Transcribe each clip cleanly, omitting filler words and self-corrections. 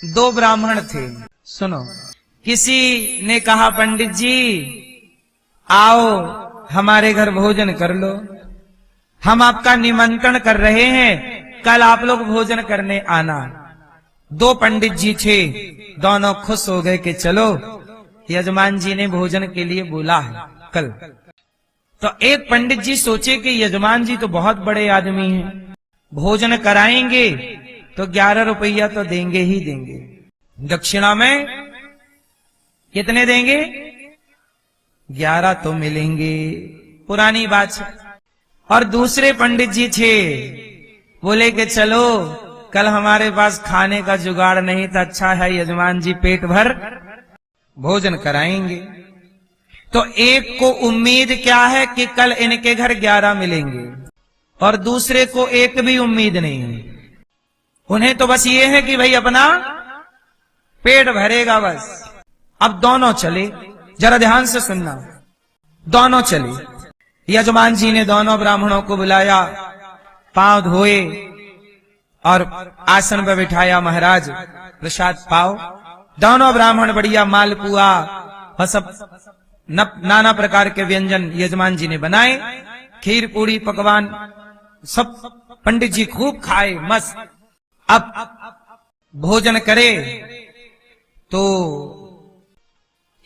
दो ब्राह्मण थे। सुनो, किसी ने कहा पंडित जी आओ हमारे घर भोजन कर लो, हम आपका निमंत्रण कर रहे हैं, कल आप लोग भोजन करने आना। दो पंडित जी थे, दोनों खुश हो गए कि चलो यजमान जी ने भोजन के लिए बोला है कल। तो एक पंडित जी सोचे कि यजमान जी तो बहुत बड़े आदमी हैं, भोजन कराएंगे तो 11 रुपया तो देंगे ही देंगे, दक्षिणा में कितने देंगे? 11 तो मिलेंगे, पुरानी बात है। और दूसरे पंडित जी थे, बोले कि चलो कल हमारे पास खाने का जुगाड़ नहीं था, अच्छा है यजमान जी पेट भर भोजन कराएंगे। तो एक को उम्मीद क्या है कि कल इनके घर 11 मिलेंगे, और दूसरे को एक भी उम्मीद नहीं है, उन्हें तो बस ये है कि भाई अपना पेट भरेगा बस। अब दोनों चले, जरा ध्यान से सुनना, दोनों चले। यजमान जी ने दोनों ब्राह्मणों को बुलाया, पांव धोए और आसन पर बिठाया, महाराज प्रसाद पाओ। दोनों ब्राह्मण बढ़िया मालपुआ और सब नाना प्रकार के व्यंजन यजमान जी ने बनाए, खीर पूरी पकवान सब पंडित जी खूब खाए मस्त। अब भोजन करे तो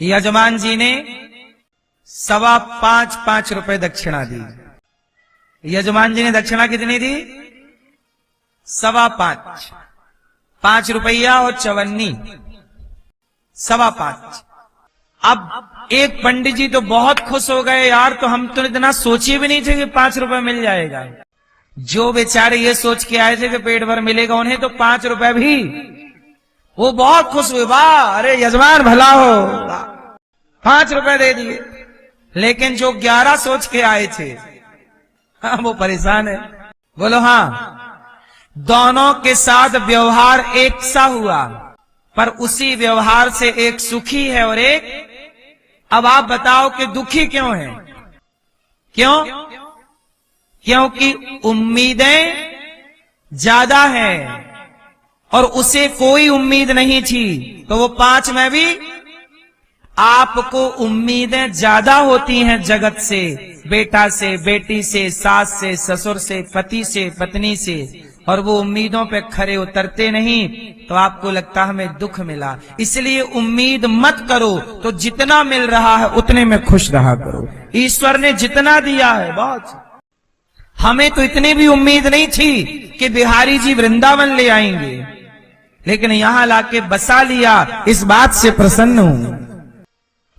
यजमान जी ने 5.25 रुपए दक्षिणा दी। यजमान जी ने दक्षिणा कितनी दी? 5.25, 5 रुपया और चवन्नी 5.25। अब एक पंडित जी तो बहुत खुश हो गए, यार तो हम तो इतना सोचे भी नहीं थे कि 5 रुपए मिल जाएगा। जो बेचारे ये सोच के आए थे कि पेट भर मिलेगा, उन्हें तो 5 रुपए भी, वो बहुत खुश हुए, वाह अरे यजमान भला हो, 5 रुपए दे दिए। लेकिन जो 11 सोच के आए थे, हाँ वो परेशान है। बोलो हाँ, दोनों के साथ व्यवहार एक सा हुआ, पर उसी व्यवहार से एक सुखी है और एक, अब आप बताओ कि दुखी क्यों है? क्यों? क्योंकि उम्मीदें ज्यादा हैं और उसे कोई उम्मीद नहीं थी। तो वो 5 में भी आपको उम्मीदें ज्यादा होती हैं जगत से, बेटा से, बेटी से, सास से, ससुर से, पति से, पत्नी से, और वो उम्मीदों पे खरे उतरते नहीं, तो आपको लगता हमें दुख मिला। इसलिए उम्मीद मत करो, तो जितना मिल रहा है उतने में खुश रहा करो। ईश्वर ने जितना दिया है बहुत। हमें तो इतनी भी उम्मीद नहीं थी कि बिहारी जी वृंदावन ले आएंगे, लेकिन यहां लाके बसा लिया, इस बात से प्रसन्न हूं।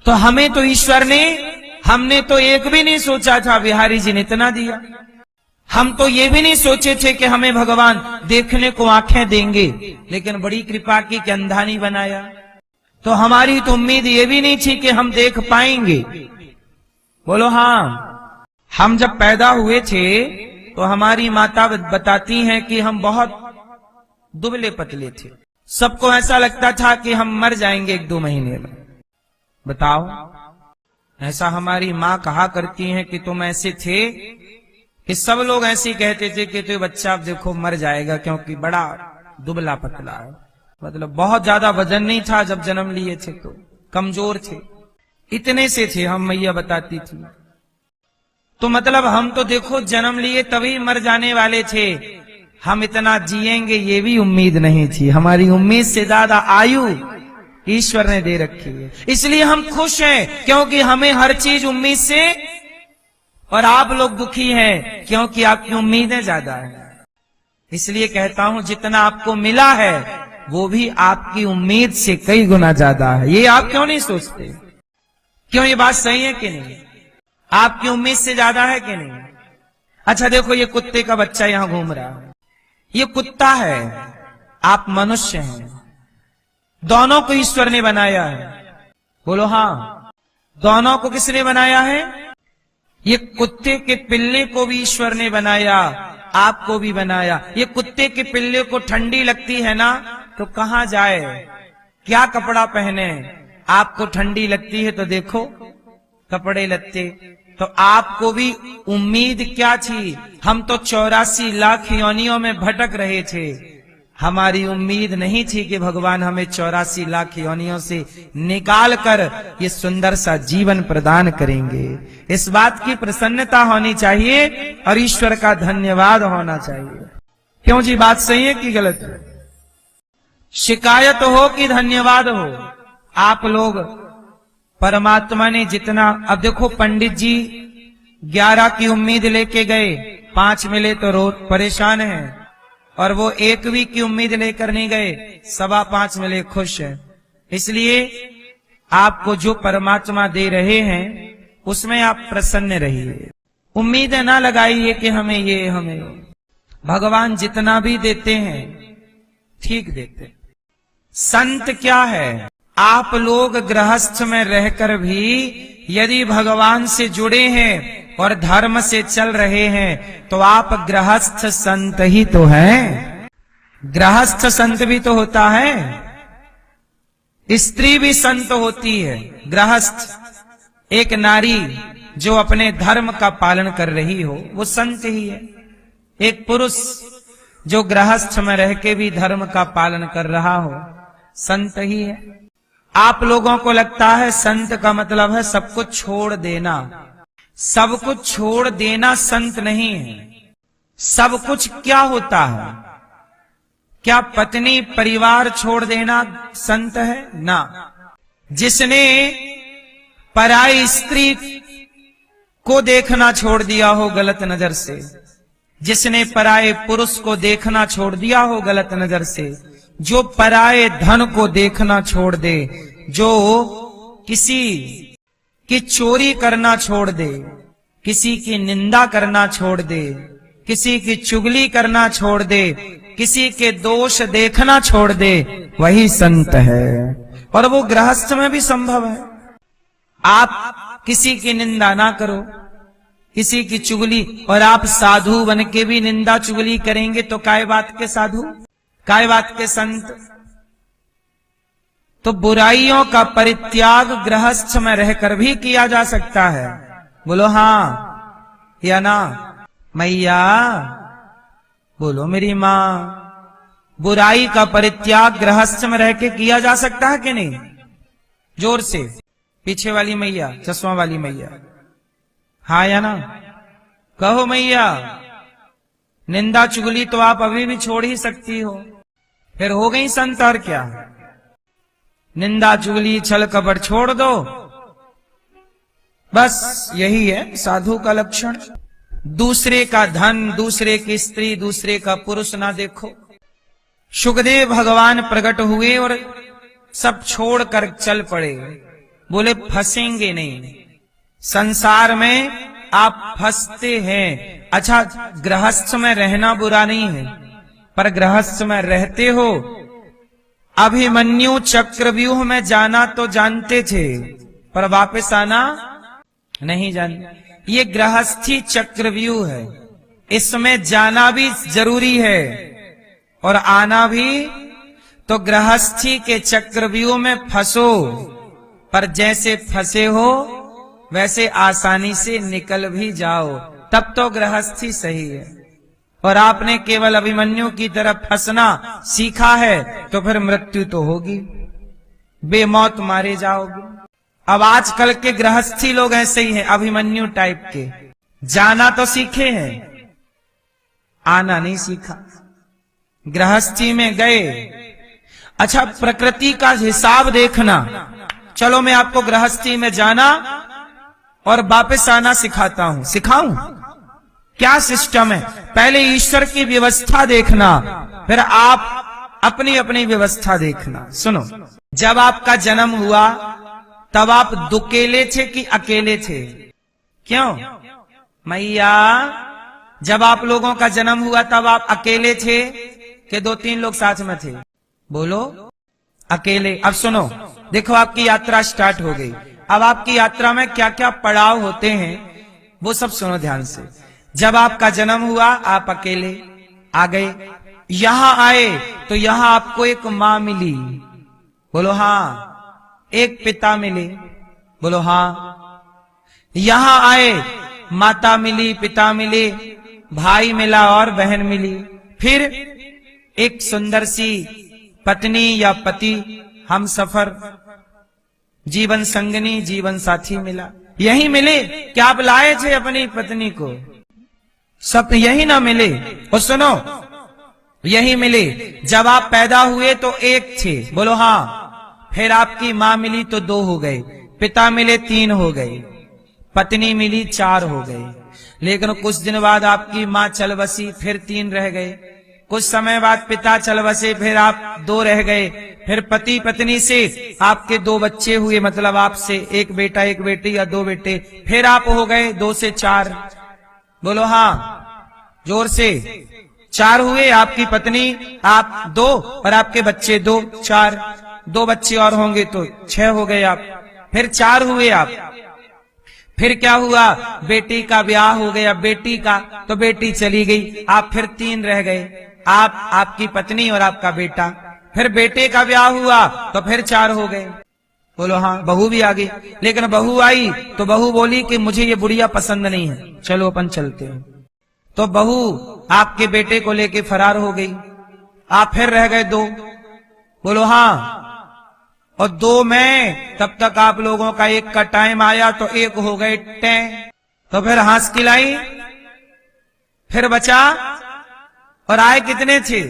तो हमें तो ईश्वर ने, हमने तो एक भी नहीं सोचा था बिहारी जी ने इतना दिया। हम तो ये भी नहीं सोचे थे कि हमें भगवान देखने को आंखें देंगे, लेकिन बड़ी कृपा की कि अंधा नहीं बनाया। तो हमारी तो उम्मीद ये भी नहीं थी कि हम देख पाएंगे। बोलो हाँ, हम जब पैदा हुए थे तो हमारी माता बताती हैं कि हम बहुत दुबले पतले थे, सबको ऐसा लगता था कि हम मर जाएंगे 1-2 महीने में। बताओ, ऐसा हमारी माँ कहा करती हैं कि तुम ऐसे थे कि सब लोग ऐसे कहते थे कि तो बच्चा देखो मर जाएगा, क्योंकि बड़ा दुबला पतला है। मतलब बहुत ज्यादा वजन नहीं था जब जन्म लिए थे, तो कमजोर थे, इतने से थे हम, मैया बताती थी। तो मतलब हम तो देखो जन्म लिए तभी मर जाने वाले थे, हम इतना जिएंगे ये भी उम्मीद नहीं थी। हमारी उम्मीद से ज्यादा आयु ईश्वर ने दे रखी है, इसलिए हम खुश हैं, क्योंकि हमें हर चीज उम्मीद से, और आप लोग दुखी हैं क्योंकि आपकी उम्मीदें ज्यादा हैं। इसलिए कहता हूं जितना आपको मिला है वो भी आपकी उम्मीद से कई गुना ज्यादा है। ये आप क्यों नहीं सोचते? क्यों ये बात सही है कि नहीं? आपकी उम्मीद से ज्यादा है कि नहीं? अच्छा देखो, ये कुत्ते का बच्चा यहां घूम रहा है, ये कुत्ता है, आप मनुष्य हैं, दोनों को ईश्वर ने बनाया है। बोलो हाँ, दोनों को किसने बनाया है? ये कुत्ते के पिल्ले को भी ईश्वर ने बनाया, आपको भी बनाया। ये कुत्ते के पिल्ले को ठंडी लगती है ना, तो कहां जाए, क्या कपड़ा पहने? आपको ठंडी लगती है तो देखो कपड़े लत्ते। तो आपको भी उम्मीद क्या थी? हम तो 84 लाख योनियों में भटक रहे थे, हमारी उम्मीद नहीं थी कि भगवान हमें 84 लाख योनियों से निकाल कर ये सुंदर सा जीवन प्रदान करेंगे। इस बात की प्रसन्नता होनी चाहिए और ईश्वर का धन्यवाद होना चाहिए। क्यों जी, बात सही है कि गलत है? शिकायत हो कि धन्यवाद हो? आप लोग परमात्मा ने जितना, अब देखो पंडित जी 11 की उम्मीद लेके गए, 5 मिले तो रो परेशान है, और वो 1वीं की उम्मीद लेकर नहीं गए, 5.25 मिले खुश है। इसलिए आपको जो परमात्मा दे रहे हैं उसमें आप प्रसन्न रहिए, उम्मीदें ना लगाइए कि हमें ये हमें। भगवान जितना भी देते हैं ठीक देते। संत क्या है? आप लोग गृहस्थ में रहकर भी यदि भगवान से जुड़े हैं और धर्म से चल रहे हैं तो आप गृहस्थ संत ही तो हैं। गृहस्थ संत भी तो होता है, स्त्री भी संत होती है। गृहस्थ एक नारी जो अपने धर्म का पालन कर रही हो वो संत ही है। एक पुरुष जो गृहस्थ में रह के भी धर्म का पालन कर रहा हो संत ही है। आप लोगों को लगता है संत का मतलब है सब कुछ छोड़ देना। सब कुछ छोड़ देना संत नहीं है। सब कुछ क्या होता है? क्या पत्नी परिवार छोड़ देना संत है? ना। जिसने पराई स्त्री को देखना छोड़ दिया हो गलत नजर से, जिसने पराये पुरुष को देखना छोड़ दिया हो गलत नजर से, जो पराये धन को देखना छोड़ दे, जो किसी की चोरी करना छोड़ दे, किसी की निंदा करना छोड़ दे, किसी की चुगली करना छोड़ दे, किसी के दोष देखना छोड़ दे, वही संत है। और वो गृहस्थ में भी संभव है। आप किसी की निंदा ना करो, किसी की चुगली, और आप साधु बन के भी निंदा चुगली करेंगे तो काय बात के साधु, काय बात के संत? तो बुराइयों का परित्याग गृहस्थ में रहकर भी किया जा सकता है। बोलो हाँ या ना? मैया बोलो मेरी माँ। बुराई का परित्याग गृहस्थ में रह के किया जा सकता है कि नहीं? जोर से, पीछे वाली मैया, चश्मा वाली मैया, हाँ या ना? कहो मैया। निंदा चुगली तो आप अभी भी छोड़ ही सकती हो, फिर हो गई संत। और क्या? निंदा चुगली छल कपट छोड़ दो, बस यही है साधु का लक्षण। दूसरे का धन, दूसरे की स्त्री, दूसरे का पुरुष ना देखो। सुखदेव भगवान प्रकट हुए और सब छोड़कर चल पड़े। बोले फंसेंगे नहीं, संसार में आप फंसते हैं। अच्छा, गृहस्थ में रहना बुरा नहीं है, पर गृहस्थ में रहते हो। अभिमन्यु चक्रव्यूह में जाना तो जानते थे, पर वापस आना नहीं जानते। ये गृहस्थी चक्रव्यूह है, इसमें जाना भी जरूरी है और आना भी। तो गृहस्थी के चक्रव्यूह में फंसो, पर जैसे फंसे हो वैसे आसानी से निकल भी जाओ, तब तो गृहस्थी सही है। और आपने केवल अभिमन्यु की तरफ फंसना सीखा है तो फिर मृत्यु तो होगी, बेमौत मारे जाओगे। अब आजकल के गृहस्थी लोग ऐसे ही हैं, अभिमन्यु टाइप के। जाना तो सीखे हैं, आना नहीं सीखा। गृहस्थी में गए, अच्छा प्रकृति का हिसाब देखना। चलो मैं आपको गृहस्थी में जाना और वापस आना सिखाता हूं। सिखाऊं? क्या सिस्टम है? पहले ईश्वर की व्यवस्था देखना, फिर आप अपनी अपनी व्यवस्था देखना। सुनो, जब आपका जन्म हुआ तब आप दुकेले थे कि अकेले थे? क्यों मैया? जब आप लोगों का जन्म हुआ तब आप अकेले थे कि 2-3 लोग साथ में थे? बोलो अकेले। अब सुनो, देखो आपकी यात्रा स्टार्ट हो गई। अब आपकी यात्रा में क्या क्या पड़ाव होते हैं वो सब सुनो ध्यान से। जब आपका जन्म हुआ आप अकेले आ गए, यहां आए तो यहां आपको एक मां मिली। बोलो हाँ। एक पिता मिले। बोलो हाँ। यहां आए, माता मिली, पिता मिले, भाई मिला और बहन मिली। फिर एक सुंदर सी पत्नी या पति, हम सफर, जीवन संगनी, जीवन साथी मिला। यही मिले क्या आप लाए थे अपनी पत्नी को? सब यही ना मिले। और सुनो, यही मिले जब आप पैदा हुए तो एक थे, बोलो हाँ। फिर आपकी माँ मिली तो 2 हो गए, पिता मिले 3 हो गए, पत्नी मिली 4 हो गए। लेकिन कुछ दिन बाद आपकी माँ चल बसी, फिर 3 रह गए। कुछ समय बाद पिता चल बसे, फिर आप 2 रह गए। फिर पति पत्नी से आपके 2 बच्चे हुए, मतलब आपसे एक बेटा एक बेटी या 2 बेटे। फिर आप हो गए 2 से 4, बोलो हाँ जोर से। 4 हुए, आपकी पत्नी, आप 2 और आपके बच्चे 2, 4। 2 बच्चे और होंगे तो 6 हो गए आप। फिर 4 हुए आप। फिर क्या हुआ? बेटी का ब्याह हो गया, बेटी का, तो बेटी चली गई, आप फिर 3 रह गए, आप, आपकी पत्नी और आपका बेटा। फिर बेटे का ब्याह हुआ तो फिर 4 हो गए, बोलो हाँ। बहू भी आ गई, लेकिन बहू आई तो बहू बोली कि मुझे ये बुढ़िया पसंद नहीं है, चलो अपन चलते हैं। तो बहू आपके बेटे को लेके फरार हो गई, आप फिर रह गए 2, बोलो हाँ। और 2 में तब तक आप लोगों का एक का टाइम आया तो 1 हो गए टें। तो फिर हंस खिलाई, फिर बचा, और आए कितने थे?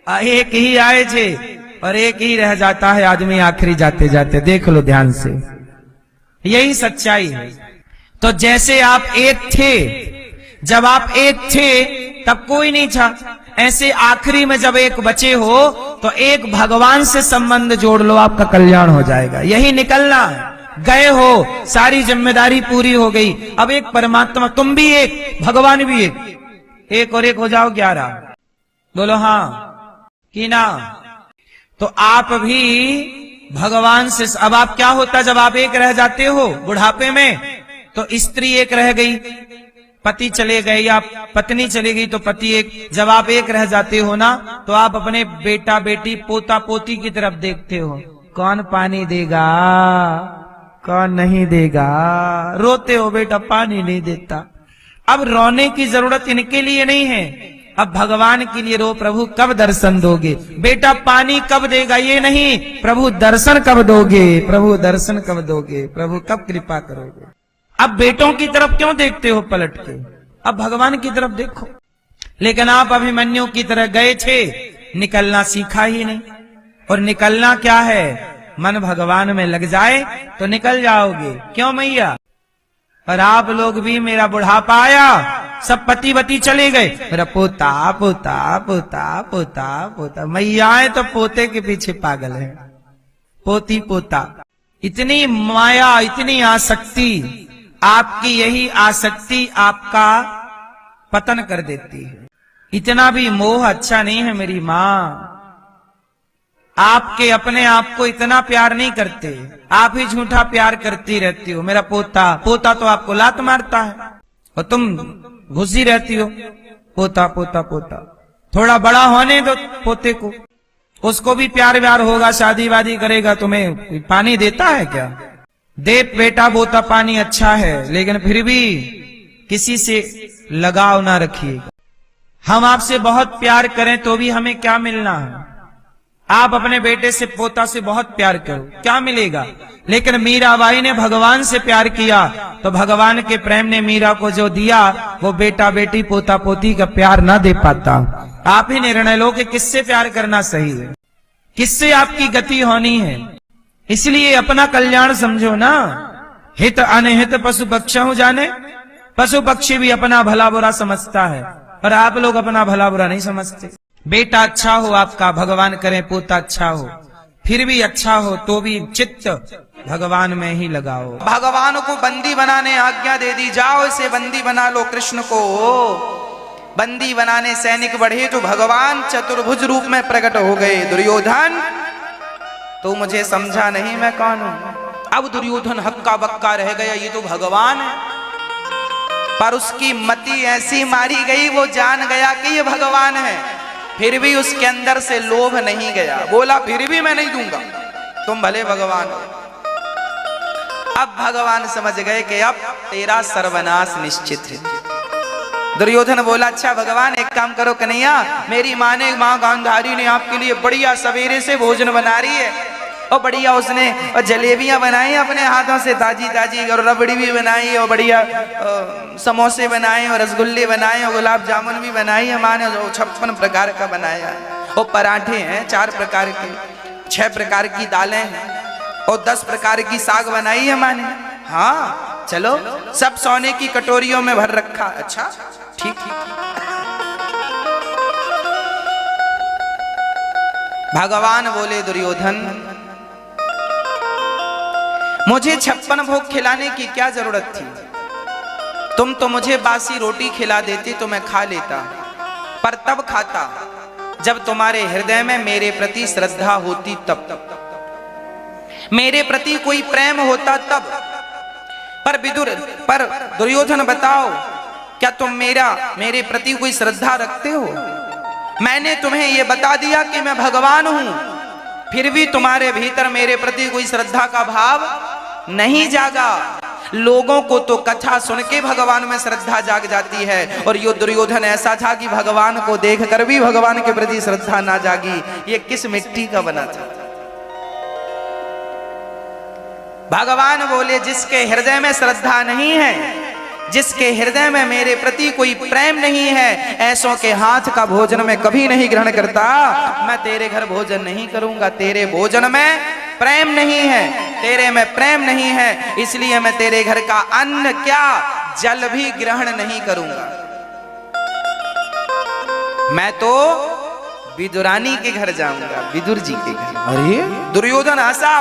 1 ही आए थे, और 1 ही रह जाता है आदमी आखिरी जाते जाते। देख लो ध्यान से, यही सच्चाई है। तो जैसे आप एक थे, जब आप एक थे तब कोई नहीं था, ऐसे आखिरी में जब एक बचे हो तो एक भगवान से संबंध जोड़ लो, आपका कल्याण हो जाएगा। यही निकलना है। गए हो, सारी जिम्मेदारी पूरी हो गई, अब एक परमात्मा, तुम भी एक, भगवान भी एक और एक हो जाओ 11, बोलो हाँ कि ना। तो आप भी भगवान से, अब आप क्या होता जब आप एक रह जाते हो बुढ़ापे में? तो स्त्री एक रह गई, पति चले गए, या पत्नी चली गई तो पति एक। जब आप एक रह जाते हो ना, तो आप अपने बेटा बेटी पोता पोती की तरफ देखते हो, कौन पानी देगा कौन नहीं देगा। रोते हो बेटा पानी नहीं देता। अब रोने की जरूरत इनके लिए नहीं है, अब भगवान के लिए रो, प्रभु कब दर्शन दोगे, बेटा पानी कब देगा ये नहीं, प्रभु दर्शन कब दोगे, प्रभु दर्शन कब दोगे, प्रभु कब कृपा करोगे। अब बेटों की तरफ क्यों देखते हो पलट के, अब भगवान की तरफ देखो। लेकिन आप अभिमन्यु की तरह गए थे, निकलना सीखा ही नहीं। और निकलना क्या है? मन भगवान में लग जाए तो निकल जाओगे। क्यों मैया? और आप लोग भी, मेरा बुढ़ापा आया, सब पति बती चले गए, मेरा पोता पोता पोता पोता पोता। मैयाएं तो पोते के पीछे पागल है, पोती पोता। इतनी माया, इतनी आसक्ति, आपकी यही आसक्ति आपका पतन कर देती है। इतना भी मोह अच्छा नहीं है। मेरी माँ आपके अपने आप को इतना प्यार नहीं करते, आप ही झूठा प्यार करती रहती हो। मेरा पोता, पोता तो आपको लात मारता है और तुम घुसी रहती हो, पोता पोता पोता। थोड़ा बड़ा होने दो पोते को, उसको भी प्यार व्यार होगा, शादी वादी करेगा, तुम्हें पानी देता है क्या? दे बेटा बोता पानी अच्छा है, लेकिन फिर भी किसी से लगाव ना रखिएगा। हम आपसे बहुत प्यार करें तो भी हमें क्या मिलना है? आप अपने बेटे से, पोता से बहुत प्यार करो, क्या मिलेगा? लेकिन मीराबाई ने भगवान से प्यार किया तो भगवान के प्रेम ने मीरा को जो दिया वो बेटा बेटी पोता पोती का प्यार ना दे पाता। आप ही निर्णय लो कि किससे प्यार करना सही है, किससे आपकी गति होनी है। इसलिए अपना कल्याण समझो ना। हित अनहित पशु पक्षी जाने, पशु पक्षी भी अपना भला बुरा समझता है, पर आप लोग अपना भला बुरा नहीं समझते। बेटा अच्छा हो आपका, भगवान करे पोता अच्छा हो, फिर भी अच्छा हो तो भी चित्त भगवान में ही लगाओ। भगवान को बंदी बनाने आज्ञा दे दी, जाओ इसे बंदी बना लो। कृष्ण को बंदी बनाने सैनिक बढ़े तो भगवान चतुर्भुज रूप में प्रकट हो गए। दुर्योधन तो मुझे समझा नहीं मैं कौन हूं। अब दुर्योधन हक्का बक्का रह गया, ये तो भगवान है। पर उसकी मति ऐसी मारी गई, वो जान गया कि ये भगवान है, फिर भी उसके अंदर से लोभ नहीं गया। बोला फिर भी मैं नहीं दूंगा, तुम भले भगवान हो। अब भगवान समझ गए कि अब तेरा सर्वनाश निश्चित है। दुर्योधन बोला, अच्छा भगवान एक काम करो कन्हैया, मेरी माँ गांधारी ने आपके लिए बढ़िया सवेरे से भोजन बना रही है, और बढ़िया उसने और जलेबियां बनाई अपने हाथों से ताजी ताजी, और रबड़ी भी बनाई, और बढ़िया समोसे बनाए, और रसगुल्ले बनाए, और गुलाब जामुन भी बनाई है माँ ने, 56 प्रकार का बनाया है। और पराठे हैं 4 प्रकार के, 6 प्रकार की दालें हैं, और 10 प्रकार की साग बनाई है माँ ने। हाँ चलो, सब सोने की कटोरियों में भर रखा। अच्छा ठीक। भगवान बोले, दुर्योधन मुझे 56 भोग खिलाने की क्या जरूरत थी? तुम तो मुझे बासी रोटी खिला देते तो मैं खा लेता, पर तब खाता जब तुम्हारे हृदय में मेरे प्रति श्रद्धा होती, तब मेरे प्रति कोई प्रेम होता तब। पर दुर्योधन बताओ, क्या तुम मेरे प्रति कोई श्रद्धा रखते हो? मैंने तुम्हें यह बता दिया कि मैं भगवान हूं, फिर भी तुम्हारे भीतर मेरे प्रति कोई श्रद्धा का भाव नहीं जागा। लोगों को तो कथा सुन के भगवान में श्रद्धा जाग जाती है, और यो दुर्योधन ऐसा था कि भगवान को देखकर भी भगवान के प्रति श्रद्धा ना जागी। ये किस मिट्टी का बना था? भगवान बोले, जिसके हृदय में श्रद्धा नहीं है, जिसके हृदय में मेरे प्रति कोई प्रेम नहीं है, ऐसों के हाथ का भोजन मैं कभी नहीं ग्रहण करता। मैं तेरे घर भोजन नहीं करूंगा, तेरे भोजन में प्रेम नहीं है, तेरे में प्रेम नहीं है, इसलिए मैं तेरे घर का अन्न क्या जल भी ग्रहण नहीं करूंगा। मैं तो विदुरानी के घर जाऊंगा, विदुर जी के घर। अरे दुर्योधन हंसा,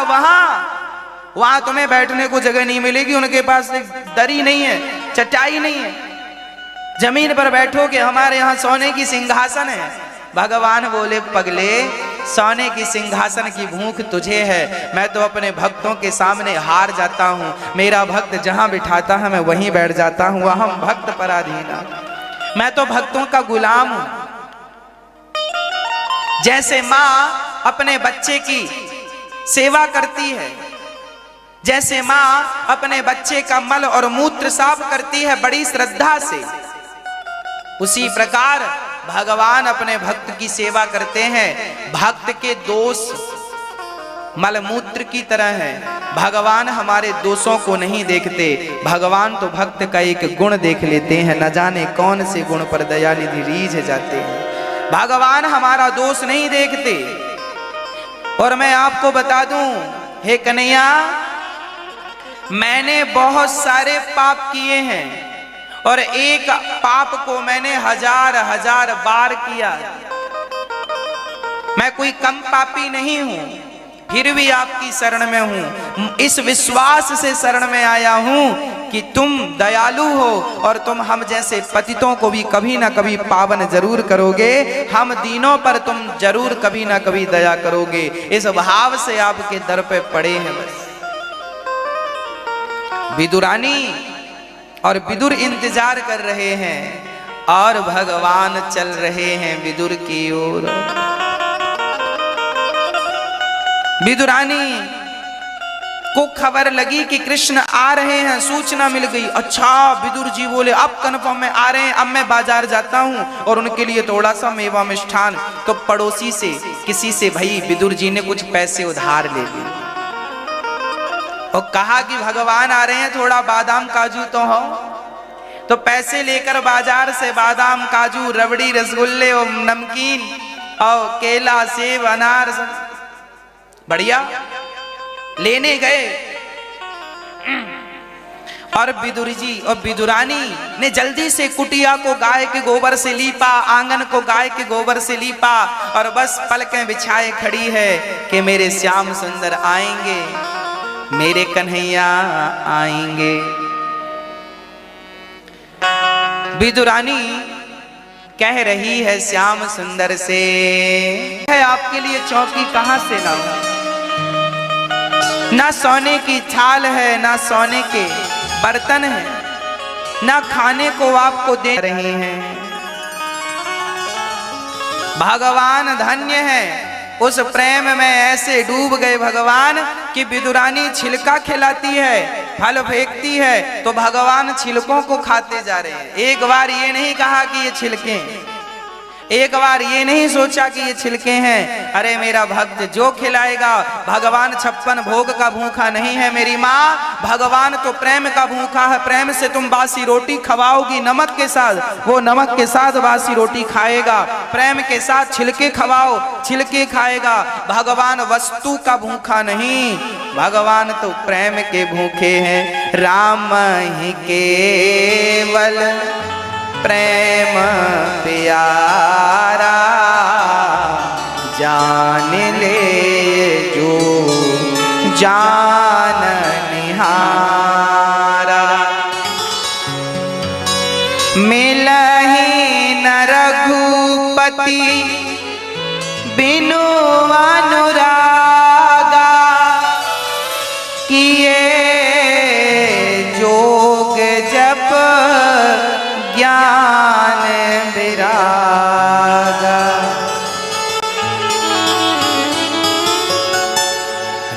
वहां तुम्हें बैठने को जगह नहीं मिलेगी, उनके पास एक दरी नहीं है, चटाई नहीं है, जमीन पर बैठोगे, हमारे यहाँ सोने की सिंहासन है। भगवान बोले, पगले सोने की सिंहासन की भूख तुझे है, मैं तो अपने भक्तों के सामने हार जाता हूँ। मेरा भक्त जहां बिठाता है मैं वहीं बैठ जाता हूँ, वहां भक्त पराधीना, मैं तो भक्तों का गुलाम हूं। जैसे माँ अपने बच्चे की सेवा करती है, जैसे माँ अपने बच्चे का मल और मूत्र साफ करती है बड़ी श्रद्धा से, उसी प्रकार भगवान अपने भक्त की सेवा करते हैं। भक्त के दोष मलमूत्र की तरह है, भगवान हमारे दोषों को नहीं देखते, भगवान तो भक्त का एक गुण देख लेते हैं, न जाने कौन से गुण पर दया निधि रीझ जाते हैं। भगवान हमारा दोष नहीं देखते। और मैं आपको बता दूं, हे कन्हैया, मैंने बहुत सारे पाप किए हैं, और एक पाप को मैंने 1000 बार किया। मैं कोई कम पापी नहीं हूं, फिर भी आपकी शरण में हूं। इस विश्वास से शरण में आया हूं कि तुम दयालु हो, और तुम हम जैसे पतितों को भी कभी ना कभी पावन जरूर करोगे, हम दीनों पर तुम जरूर कभी ना कभी दया करोगे। इस भाव से आपके दर पे पड़े हैं। बस विदुरानी और विदुर इंतजार कर रहे हैं, और भगवान चल रहे हैं विदुर की ओर। विदुरानी को खबर लगी कि कृष्ण आ रहे हैं, सूचना मिल गई। अच्छा, विदुर जी बोले, अब कन्फर्म में आ रहे हैं, अब मैं बाजार जाता हूं और उनके लिए थोड़ा सा मेवा मिष्ठान। तो पड़ोसी से किसी से भाई विदुर जी ने कुछ पैसे उधार ले लिए और कहा कि भगवान आ रहे हैं, थोड़ा बादाम काजू तो हो। तो पैसे लेकर बाजार से बादाम काजू रबड़ी रसगुल्ले और नमकीन और केला सेब अनार बढ़िया लेने गए। और विदुर जी और विदुरानी ने जल्दी से कुटिया को गाय के गोबर से लीपा, आंगन को गाय के गोबर से लीपा, और बस पलकें बिछाए खड़ी है कि मेरे श्याम सुंदर आएंगे, मेरे कन्हैया आएंगे। विदुरानी कह रही है श्याम सुंदर से, है आपके लिए चौकी कहां से लाऊं? ना सोने की थाल है, ना सोने के बर्तन है, ना खाने को आपको दे रहे हैं। भगवान धन्य है उस प्रेम में ऐसे डूब गए भगवान कि विदुरानी छिलका खिलाती है, फल फेंकती है, तो भगवान छिलकों को खाते जा रहे हैं। एक बार ये नहीं कहा कि ये छिलके हैं, एक बार ये नहीं सोचा कि ये छिलके हैं। अरे मेरा भक्त जो खिलाएगा, भगवान 56 भोग का भूखा नहीं है मेरी माँ, भगवान तो प्रेम का भूखा है। प्रेम से तुम बासी रोटी खवाओगी नमक के साथ, वो नमक के साथ बासी रोटी खाएगा। प्रेम के साथ छिलके खवाओ, छिलके खाएगा। भगवान वस्तु का भूखा नहीं, भगवान तो प्रेम के भूखे हैं। राम ही केवल प्रेम प्यारा, जान ले जो जान निहारा। मिलहि न रघुपति बिनु अनुरागा, किए जोग जप ज्ञान विरागा।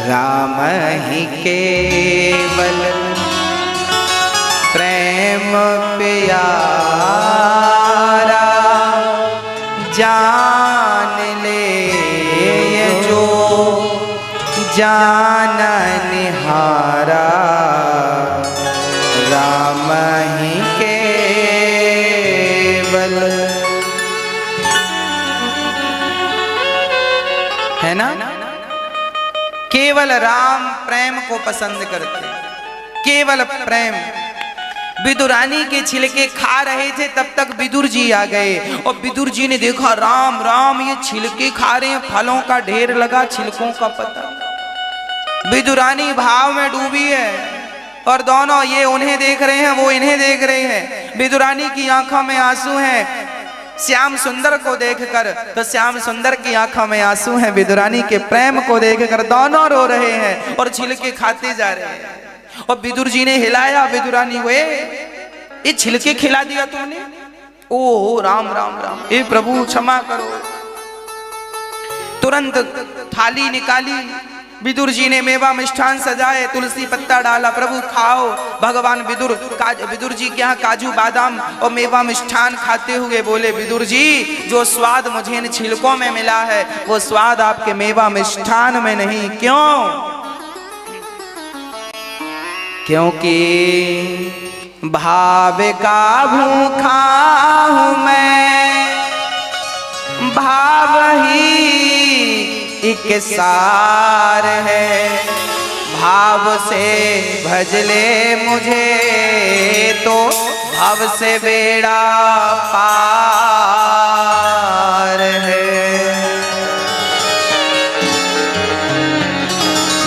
राम ही केवल प्रेम प्यारा, जान ले जो जान निहारा। राम ही केवल, है ना, केवल राम प्रेम को पसंद करते, केवल प्रेम। विदुरानी के छिलके खा रहे थे, तब तक विदुर जी आ गए और विदुर जी ने देखा राम राम ये छिलके खा रहे हैं, फलों का ढेर लगा, छिलकों का पता। विदुरानी भाव में डूबी है और दोनों, ये उन्हें देख रहे हैं, वो इन्हें देख रहे हैं। विदुरानी की आंखों में आंसू हैं श्याम सुंदर को देखकर, तो श्याम सुंदर की आंखों में आंसू हैं विदुरानी के प्रेम को देखकर। दोनों रो रहे हैं और छिलके खाते जा रहे हैं। और विदुर जी ने हिलाया विदुरानी को, ये छिलके खिला दिया तुमने? ओ राम राम राम, हे प्रभु क्षमा करो। तुरंत थाली निकाली, विदुर जी ने मेवा मिष्ठान सजाए, तुलसी पत्ता डाला, प्रभु खाओ। भगवान विदुर जी के यहाँ काजू बादाम और मेवा मिष्ठान खाते हुए बोले, विदुर जी जो स्वाद मुझे इन छिलकों में मिला है वो स्वाद आपके मेवा मिष्ठान में नहीं। क्यों? क्योंकि भाव का भूखा हूं मैं, भाव ही एक सार है। भाव से भजले मुझे तो भाव से बेड़ा पार है।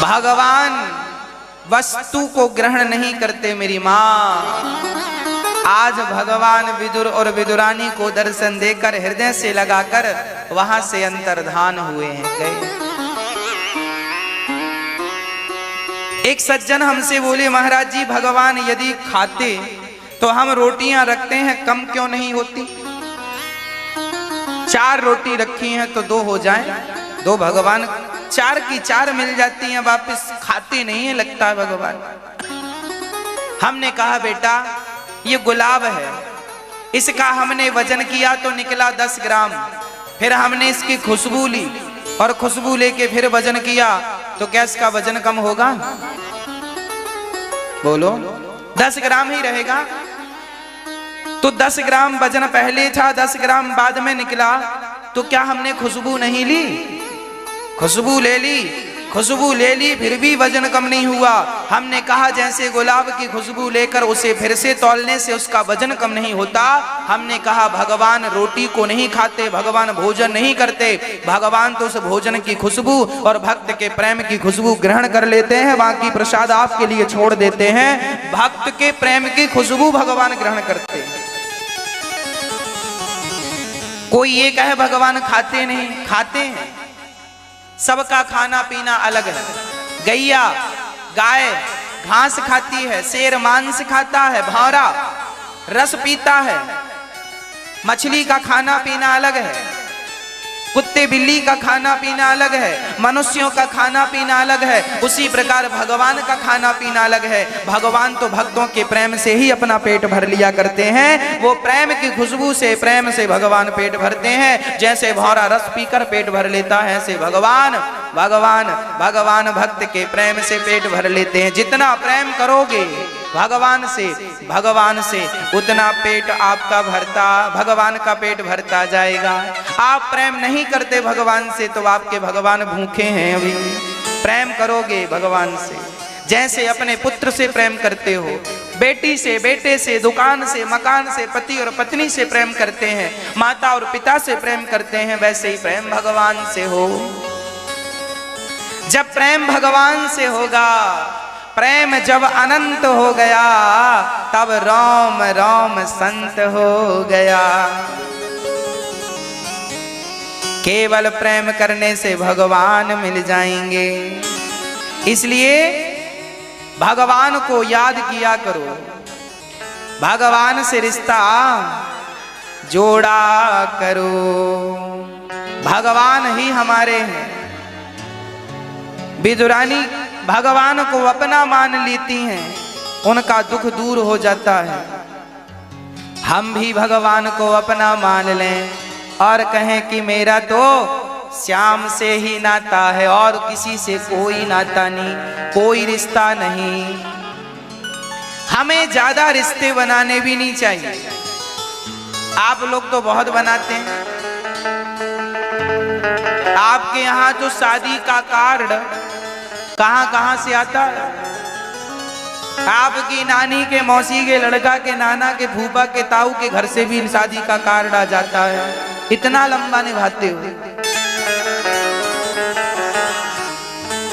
भगवान वस्तु को ग्रहण नहीं करते मेरी माँ। आज भगवान विदुर और विदुरानी को दर्शन देकर हृदय से लगाकर वहां से अंतर्धान हुए हैं, गए। एक सज्जन हमसे बोले, महाराज जी भगवान यदि खाते तो हम रोटियां रखते हैं, कम क्यों नहीं होती? 4 रोटी रखी हैं तो 2 हो जाएं, 2 भगवान 4 की 4 मिल जाती हैं, वापस खाते नहीं है लगता है भगवान। हमने कहा बेटा ये गुलाब है, इसका हमने वजन किया तो निकला 10 ग्राम। फिर हमने इसकी खुशबू ली और खुशबू लेके फिर वजन किया तो क्या इसका वजन कम होगा? बोलो, 10 ग्राम ही रहेगा। तो 10 ग्राम वजन पहले था, 10 ग्राम बाद में निकला, तो क्या हमने खुशबू नहीं ली? खुशबू ले ली, खुशबू ले ली, फिर भी वजन कम नहीं हुआ। हमने कहा जैसे गुलाब की खुशबू लेकर उसे फिर से तौलने से उसका वजन कम नहीं होता। हमने कहा भगवान रोटी को नहीं खाते, भगवान भोजन नहीं करते, भगवान तो उस भोजन की खुशबू और भक्त के प्रेम की खुशबू ग्रहण कर लेते हैं, बाकी प्रसाद आपके लिए छोड़ देते हैं। भक्त के प्रेम की खुशबू भगवान ग्रहण करते हैं। कोई ये कहे भगवान खाते नहीं, खाते हैं। सबका खाना पीना अलग है। गैया गाय घास खाती है, शेर मांस खाता है, भौरा रस पीता है। मछली का खाना पीना अलग है। कुत्ते बिल्ली का खाना पीना अलग है, मनुष्यों का खाना पीना अलग है, उसी प्रकार भगवान का खाना पीना अलग है। भगवान तो भक्तों के प्रेम से ही अपना पेट भर लिया करते हैं। वो प्रेम की खुशबू से, प्रेम से भगवान पेट भरते हैं। जैसे भौरा रस पीकर पेट भर लेता है, ऐसे भगवान भगवान भगवान भक्त के प्रेम से पेट भर लेते हैं। जितना प्रेम करोगे भगवान से उतना पेट आपका भरता, भगवान का पेट भरता जाएगा। आप प्रेम नहीं करते भगवान से तो आपके भगवान भूखे हैं। अभी प्रेम करोगे भगवान से, जैसे अपने पुत्र से प्रेम करते हो, बेटी से, बेटे से, दुकान से, मकान से, पति और पत्नी से प्रेम करते हैं, माता और पिता से प्रेम करते हैं, वैसे ही प्रेम भगवान से हो। जब प्रेम भगवान से होगा, प्रेम जब अनंत हो गया, तब राम राम संत हो गया। केवल प्रेम करने से भगवान मिल जाएंगे। इसलिए भगवान को याद किया करो, भगवान से रिश्ता जोड़ा करो। भगवान ही हमारे हैं। विदुरानी भगवान को अपना मान लेती हैं, उनका दुख दूर हो जाता है। हम भी भगवान को अपना मान लें और कहें कि मेरा तो श्याम से ही नाता है और किसी से कोई नाता नहीं, कोई रिश्ता नहीं। हमें ज्यादा रिश्ते बनाने भी नहीं चाहिए। आप लोग तो बहुत बनाते हैं। आपके यहाँ जो शादी का कार्ड कहां कहां से आता है? आपकी नानी के, मौसी के, लड़का के, नाना के, फूफा के, ताऊ के घर से भी शादी का कार्ड आ जाता है। इतना लंबा निभाते हो।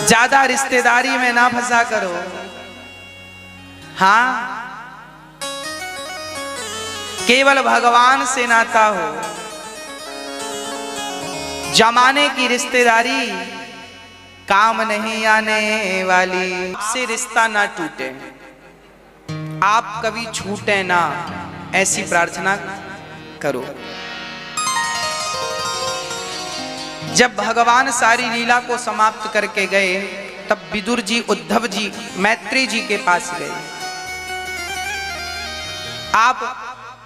ज्यादा रिश्तेदारी में ना फंसा करो। हाँ, केवल भगवान से नाता हो। जमाने की रिश्तेदारी काम नहीं आने वाली। आपसे रिश्ता ना टूटे, आप कभी छूटे ना, ऐसी प्रार्थना करो। जब भगवान सारी लीला को समाप्त करके गए, तब विदुर जी, उद्धव जी, मैत्री जी के पास गए। आप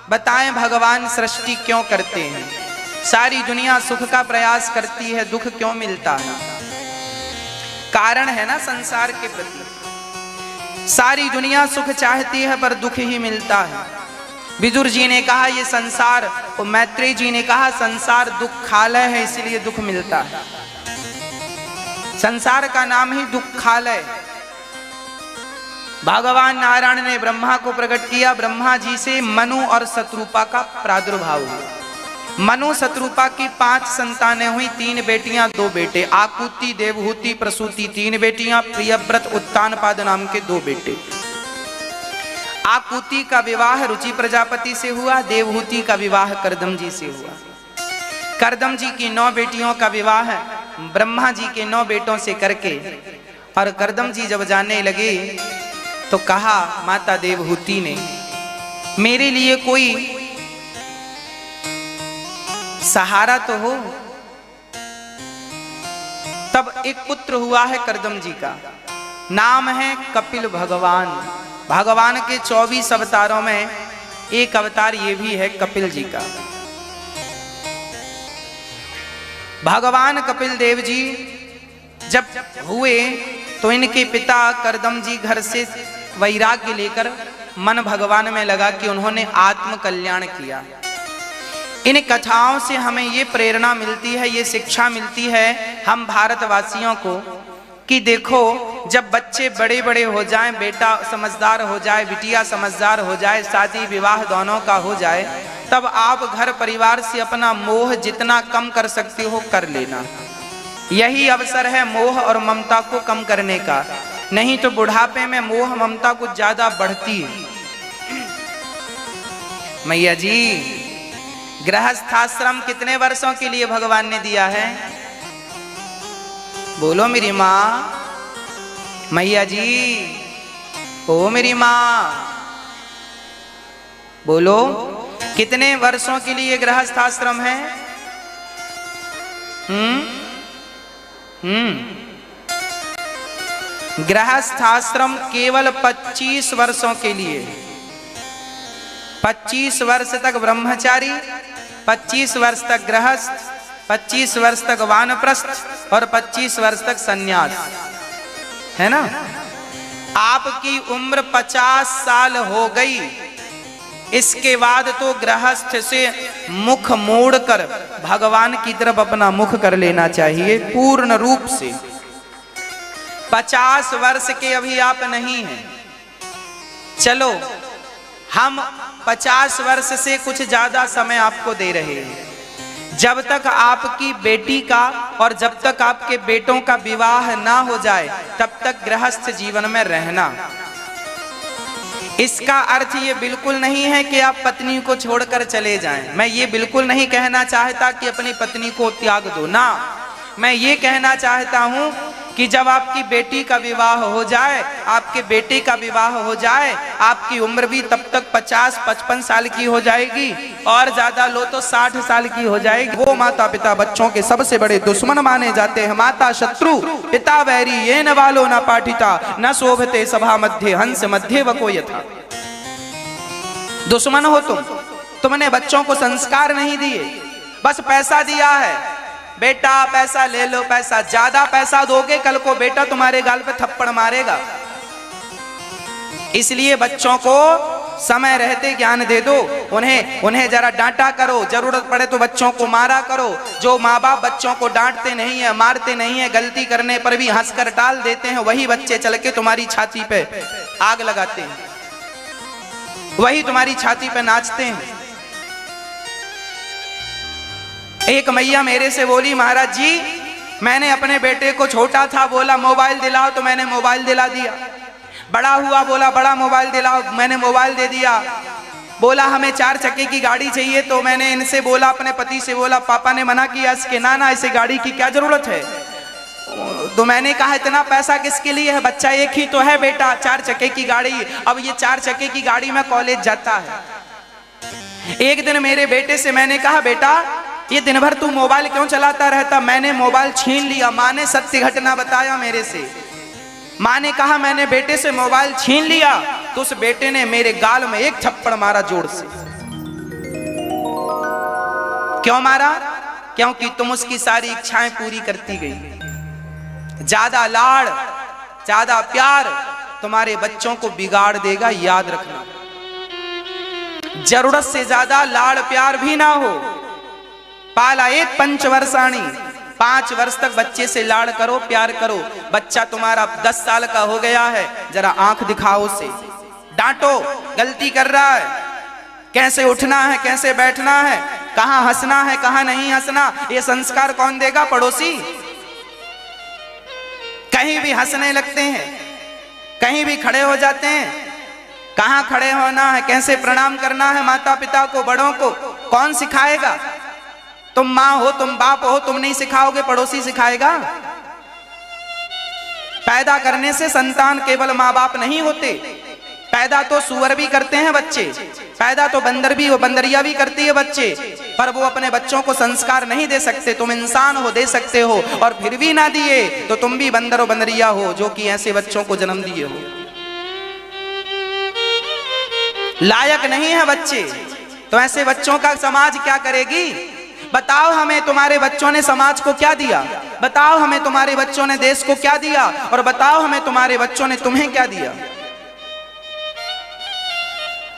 बताएं भगवान सृष्टि क्यों करते हैं? सारी दुनिया सुख का प्रयास करती है, दुख क्यों मिलता है? कारण है ना संसार के प्रति। सारी दुनिया सुख चाहती है पर दुख ही मिलता है। विदुर जी ने कहा ये संसार, और मैत्री जी ने कहा संसार दुखालय है, इसलिए दुख मिलता है। संसार का नाम ही दुखालय। भगवान नारायण ने ब्रह्मा को प्रकट किया। ब्रह्मा जी से मनु और शत्रुपा का प्रादुर्भाव हुआ। मनु शत्रुपा की 5 संतानें हुई, 3 बेटियां 2 बेटे। आकुति, देवहूति, प्रसूति 3 बेटियां, प्रियव्रत, उत्तानपाद नाम के 2 बेटे। आकुति का विवाह रुचि प्रजापति से हुआ, देवहूति का विवाह करदम जी से हुआ। करदम जी की 9 बेटियों का विवाह ब्रह्मा जी के 9 बेटों से करके, और करदम जी जब जाने लगे तो कहा माता देवहूति ने, मेरे लिए कोई सहारा तो हो। तब एक पुत्र हुआ है करदम जी का, नाम है कपिल भगवान। भगवान के 24 अवतारों में एक अवतार ये भी है कपिल जी का। भगवान कपिल देव जी जब हुए तो इनके पिता करदम जी घर से वैराग्य लेकर मन भगवान में लगा कि उन्होंने आत्म कल्याण किया। इन कथाओं से हमें ये प्रेरणा मिलती है, ये शिक्षा मिलती है हम भारतवासियों को कि देखो, जब बच्चे बड़े बड़े हो जाएं, बेटा समझदार हो जाए, बिटिया समझदार हो जाए, शादी विवाह दोनों का हो जाए, तब आप घर परिवार से अपना मोह जितना कम कर सकते हो कर लेना। यही अवसर है मोह और ममता को कम करने का। नहीं तो बुढ़ापे में मोह ममता कुछ ज्यादा बढ़ती है। मैया जी, गृहस्थाश्रम कितने वर्षों के लिए भगवान ने दिया है? बोलो मेरी माँ। मैया जी, ओ मेरी माँ, बोलो कितने वर्षों के लिए गृहस्थाश्रम है? गृहस्थाश्रम केवल 25 वर्षों के लिए, 25 वर्ष तक ब्रह्मचारी, 25 वर्ष तक गृहस्थ, 25 वर्ष तक वानप्रस्थ और 25 वर्ष तक सन्यास, है ना। आपकी उम्र 50 साल हो गई, इसके बाद तो गृहस्थ से मुख मोड़कर भगवान की तरफ अपना मुख कर लेना चाहिए पूर्ण रूप से। 50 वर्ष के अभी आप नहीं हैं, चलो हम 50 वर्ष से कुछ ज्यादा समय आपको दे रहे हैं। जब तक आपकी बेटी का और जब तक आपके बेटों का विवाह ना हो जाए तब तक गृहस्थ जीवन में रहना। इसका अर्थ ये बिल्कुल नहीं है कि आप पत्नी को छोड़कर चले जाएं। मैं ये बिल्कुल नहीं कहना चाहता कि अपनी पत्नी को त्याग दो ना। मैं ये कहना चाहता हूं कि जब आपकी बेटी का विवाह हो जाए, आपके बेटे का विवाह हो जाए, आपकी उम्र भी तब तक 50-55 साल की हो जाएगी और ज्यादा लो तो 60 साल की हो जाएगी। वो माता पिता बच्चों के सबसे बड़े दुश्मन माने जाते हैं। माता शत्रु पिता वैरी ये न वालो न पाठिता न शोभते सभा मध्य हंस मध्य वको यथा। दुश्मन हो तुमने बच्चों को संस्कार नहीं दिए, बस पैसा दिया है। बेटा पैसा ले लो, पैसा ज्यादा पैसा दोगे कल को बेटा तुम्हारे गाल पे थप्पड़ मारेगा। इसलिए बच्चों को समय रहते ज्ञान दे दो, उन्हें जरा डांटा करो, जरूरत पड़े तो बच्चों को मारा करो। जो माँ बाप बच्चों को डांटते नहीं है, मारते नहीं है, गलती करने पर भी हंसकर टाल देते हैं, वही बच्चे चल के तुम्हारी छाती पे आग लगाते हैं, वही तुम्हारी छाती पे नाचते हैं। एक मैया मेरे से बोली, महाराज जी मैंने अपने बेटे को, छोटा था बोला मोबाइल दिलाओ तो मैंने मोबाइल दिला दिया, बड़ा हुआ बोला बड़ा मोबाइल दिलाओ, मैंने मोबाइल दे दिया, बोला हमें 4 चक्के की गाड़ी चाहिए तो मैंने इनसे बोला, अपने पति से बोला, पापा ने मना किया इसके, ना ऐसे गाड़ी की क्या जरूरत है। तो मैंने कहा इतना पैसा किसके लिए है, बच्चा एक ही तो है बेटा, 4 चक्के की गाड़ी। अब ये 4 चक्के की गाड़ी में कॉलेज जाता है। एक दिन मेरे बेटे से मैंने कहा, बेटा ये दिन भर तू मोबाइल क्यों चलाता रहता। मैंने मोबाइल छीन लिया। माँ ने सत्य घटना बताया मेरे से। माँ ने कहा मैंने बेटे से मोबाइल छीन लिया तो उस बेटे ने मेरे गाल में एक थप्पड़ मारा जोर से। क्यों मारा? क्योंकि तुम उसकी सारी इच्छाएं पूरी करती गई। ज्यादा लाड़, ज्यादा प्यार तुम्हारे बच्चों को बिगाड़ देगा, याद रखना। जरूरत से ज्यादा लाड़ प्यार भी ना हो। पाला एक पंचवर्षाणी, 5 वर्ष तक बच्चे से लाड़ करो, प्यार करो। बच्चा तुम्हारा 10 साल का हो गया है, जरा आंख दिखाओ उसे, डांटो, गलती कर रहा है, कैसे उठना है, कैसे बैठना है, कहां हंसना है, कहां नहीं हंसना, ये संस्कार कौन देगा? पड़ोसी। कहीं भी हंसने लगते हैं, कहीं भी खड़े हो जाते हैं। कहां खड़े होना है, कैसे प्रणाम करना है माता पिता को, बड़ों को कौन सिखाएगा? तुम माँ हो, तुम बाप हो, तुम नहीं सिखाओगे, पड़ोसी सिखाएगा। पैदा करने से संतान केवल माँ बाप नहीं होते। पैदा तो सुअर भी करते हैं बच्चे, पैदा तो बंदर भी हो, बंदरिया भी करती है बच्चे, पर वो अपने बच्चों को संस्कार नहीं दे सकते। तुम इंसान हो, दे सकते हो, और फिर भी ना दिए तो तुम भी बंदर और बंदरिया हो जो कि ऐसे बच्चों को जन्म दिए हो। लायक नहीं है बच्चे, तो ऐसे बच्चों का समाज क्या करेगी? बताओ हमें, तुम्हारे बच्चों ने समाज को क्या दिया? बताओ हमें, तुम्हारे बच्चों ने देश को क्या दिया? और बताओ हमें, तुम्हारे बच्चों ने तुम्हें क्या दिया?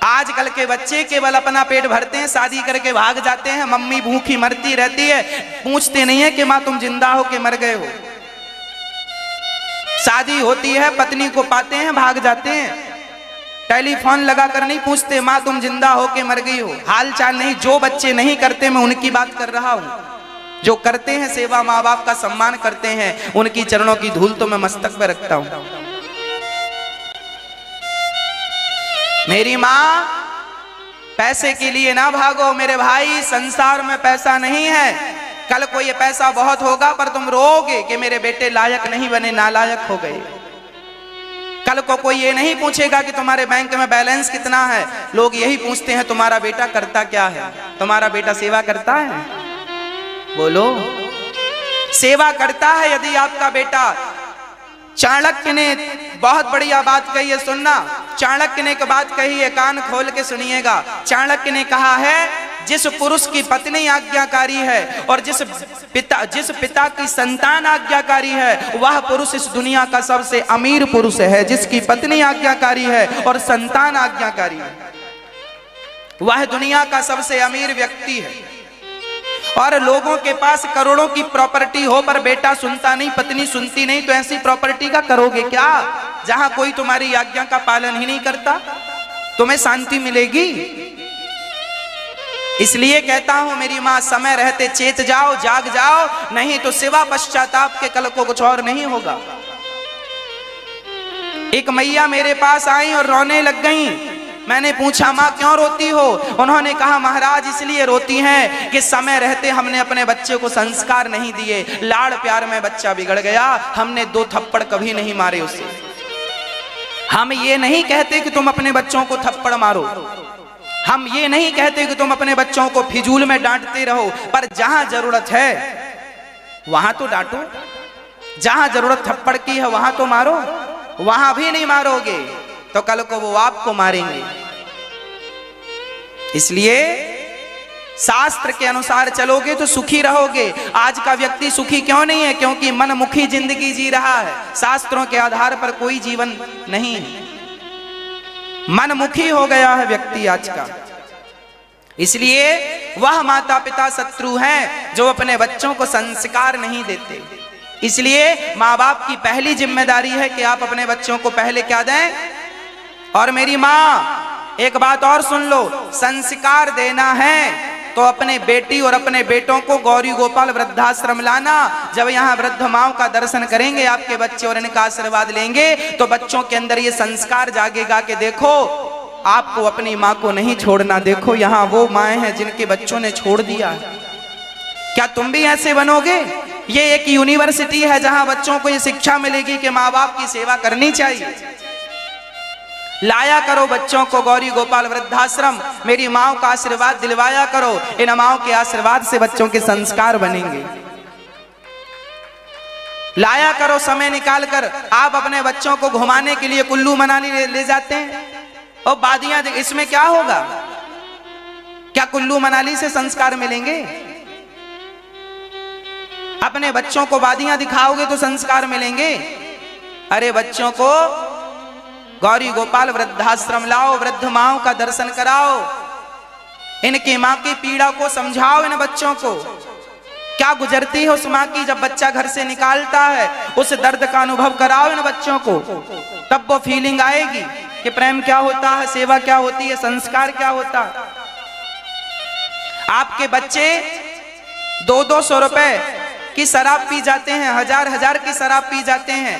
आजकल के बच्चे केवल अपना पेट भरते हैं, शादी करके भाग जाते हैं, मम्मी भूखी मरती रहती है, पूछते नहीं है कि माँ तुम जिंदा हो कि मर गए हो। शादी होती है, पत्नी को पाते हैं, भाग जाते हैं, टेलीफोन लगाकर नहीं पूछते माँ तुम जिंदा हो के मर गई हो, हाल चाल नहीं। जो बच्चे नहीं करते मैं उनकी बात कर रहा हूं। जो करते हैं सेवा, माँ बाप का सम्मान करते हैं, उनकी चरणों की धूल तो मैं मस्तक पे रखता हूं। मेरी माँ, पैसे के लिए ना भागो मेरे भाई, संसार में पैसा नहीं है। कल को ये पैसा बहुत होगा पर तुम रोओगे कि मेरे बेटे लायक नहीं बने, नालायक हो गए। कल को कोई ये नहीं पूछेगा कि तुम्हारे बैंक में बैलेंस कितना है, लोग यही पूछते हैं तुम्हारा बेटा करता क्या है, तुम्हारा बेटा सेवा करता है? बोलो, सेवा करता है यदि आपका बेटा। चाणक्य ने बहुत बढ़िया बात कही है, सुनना। चाणक्य ने एक बात कही है, कान खोल के सुनिएगा। चाणक्य ने कहा है, जिस पुरुष की पत्नी आज्ञाकारी है और जिस पिता की संतान आज्ञाकारी है, वह पुरुष इस दुनिया का सबसे अमीर पुरुष है। जिसकी पत्नी आज्ञाकारी है और संतान आज्ञाकारी है, वह दुनिया का सबसे अमीर व्यक्ति है। और लोगों के पास करोड़ों की प्रॉपर्टी हो पर बेटा सुनता नहीं, पत्नी सुनती नहीं, तो ऐसी प्रॉपर्टी का करोगे क्या जहां कोई तुम्हारी आज्ञा का पालन ही नहीं करता? तुम्हें शांति मिलेगी? इसलिए कहता हूं मेरी मां, समय रहते चेत जाओ, जाग जाओ, नहीं तो सिवा पश्चाताप के कल को कुछ और नहीं होगा। एक मैया मेरे पास आई और रोने लग गई। मैंने पूछा, मां क्यों रोती हो? उन्होंने कहा, महाराज इसलिए रोती हैं कि समय रहते हमने अपने बच्चे को संस्कार नहीं दिए, लाड़ प्यार में बच्चा बिगड़ गया, हमने 2 थप्पड़ कभी नहीं मारे उसे। हम ये नहीं कहते कि तुम अपने बच्चों को थप्पड़ मारो, हम ये नहीं कहते कि तुम अपने बच्चों को फिजूल में डांटते रहो, पर जहां जरूरत है वहां तो डांटो, जहां जरूरत थप्पड़ की है वहां तो मारो। वहां भी नहीं मारोगे तो कल को वो आपको मारेंगे। इसलिए शास्त्र के अनुसार चलोगे तो सुखी रहोगे। आज का व्यक्ति सुखी क्यों नहीं है? क्योंकि मनमुखी जिंदगी जी रहा है, शास्त्रों के आधार पर कोई जीवन नहीं है, मनमुखी हो गया है व्यक्ति आज का। इसलिए वह माता पिता शत्रु हैं जो अपने बच्चों को संस्कार नहीं देते। इसलिए माँ बाप की पहली जिम्मेदारी है कि आप अपने बच्चों को पहले क्या दें। और मेरी माँ एक बात और सुन लो, संस्कार देना है तो अपने बेटी और अपने बेटों को गौरी गोपाल वृद्धाश्रम लाना। जब यहाँ वृद्ध माओं का दर्शन करेंगे आपके बच्चे और इनका आशीर्वाद लेंगे तो बच्चों के अंदर ये संस्कार जागेगा कि देखो आपको अपनी माँ को नहीं छोड़ना, देखो यहाँ वो माएँ हैं जिनके बच्चों ने छोड़ दिया। क्या तुम भी ऐसे बनोगे? ये एक यूनिवर्सिटी है जहां बच्चों को ये शिक्षा मिलेगी कि माँ बाप की सेवा करनी चाहिए। लाया करो बच्चों को गौरी गोपाल वृद्धाश्रम, मेरी माओ का आशीर्वाद दिलवाया करो। इन माओ के आशीर्वाद से बच्चों के संस्कार बनेंगे। लाया करो समय निकाल कर। आप अपने बच्चों को घुमाने के लिए कुल्लू मनाली ले जाते हैं और बादियां, इसमें क्या होगा? क्या कुल्लू मनाली से संस्कार मिलेंगे? अपने बच्चों को वादियां दिखाओगे तो संस्कार मिलेंगे। अरे बच्चों को गौरी गोपाल वृद्धाश्रम लाओ, वृद्ध माओं का दर्शन कराओ, इनकी मां की पीड़ा को समझाओ। इन बच्चों को क्या गुजरती है उस मां की जब बच्चा घर से निकालता है, उस दर्द का अनुभव कराओ इन बच्चों को, तब वो फीलिंग आएगी कि प्रेम क्या होता है, सेवा क्या होती है, संस्कार क्या होता है। आपके बच्चे 200-200 रुपए की शराब पी जाते हैं, 1000-1000 की शराब पी जाते हैं,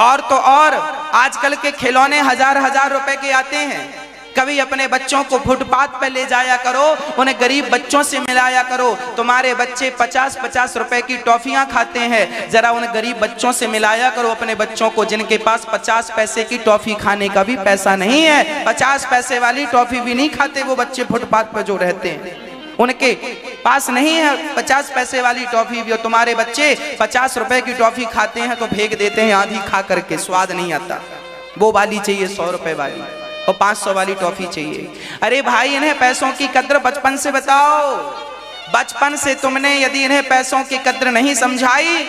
और तो और आजकल के खिलौने 1000-1000 रुपए के आते हैं। कभी अपने बच्चों को फुटपाथ पे ले जाया करो, उन्हें गरीब बच्चों से मिलाया करो। तुम्हारे बच्चे 50-50 रुपए की टॉफियां खाते हैं, जरा उन गरीब बच्चों से मिलाया करो अपने बच्चों को जिनके पास 50 पैसे की टॉफी खाने का भी पैसा नहीं है। 50 पैसे वाली टॉफी भी नहीं खाते वो बच्चे फुटपाथ पे जो रहते हैं, उनके पास नहीं है 50 पैसे वाली टॉफी भी। तुम्हारे बच्चे 50 रुपए की टॉफी खाते हैं तो फेंक देते हैं आधी खा करके, स्वाद नहीं आता। वो वाली चाहिए 100 रुपए वाली, और 500 वाली टॉफी चाहिए। अरे भाई, इन्हें पैसों की कद्र बचपन से बताओ। बचपन से तुमने यदि इन्हें पैसों की कद्र नहीं समझाई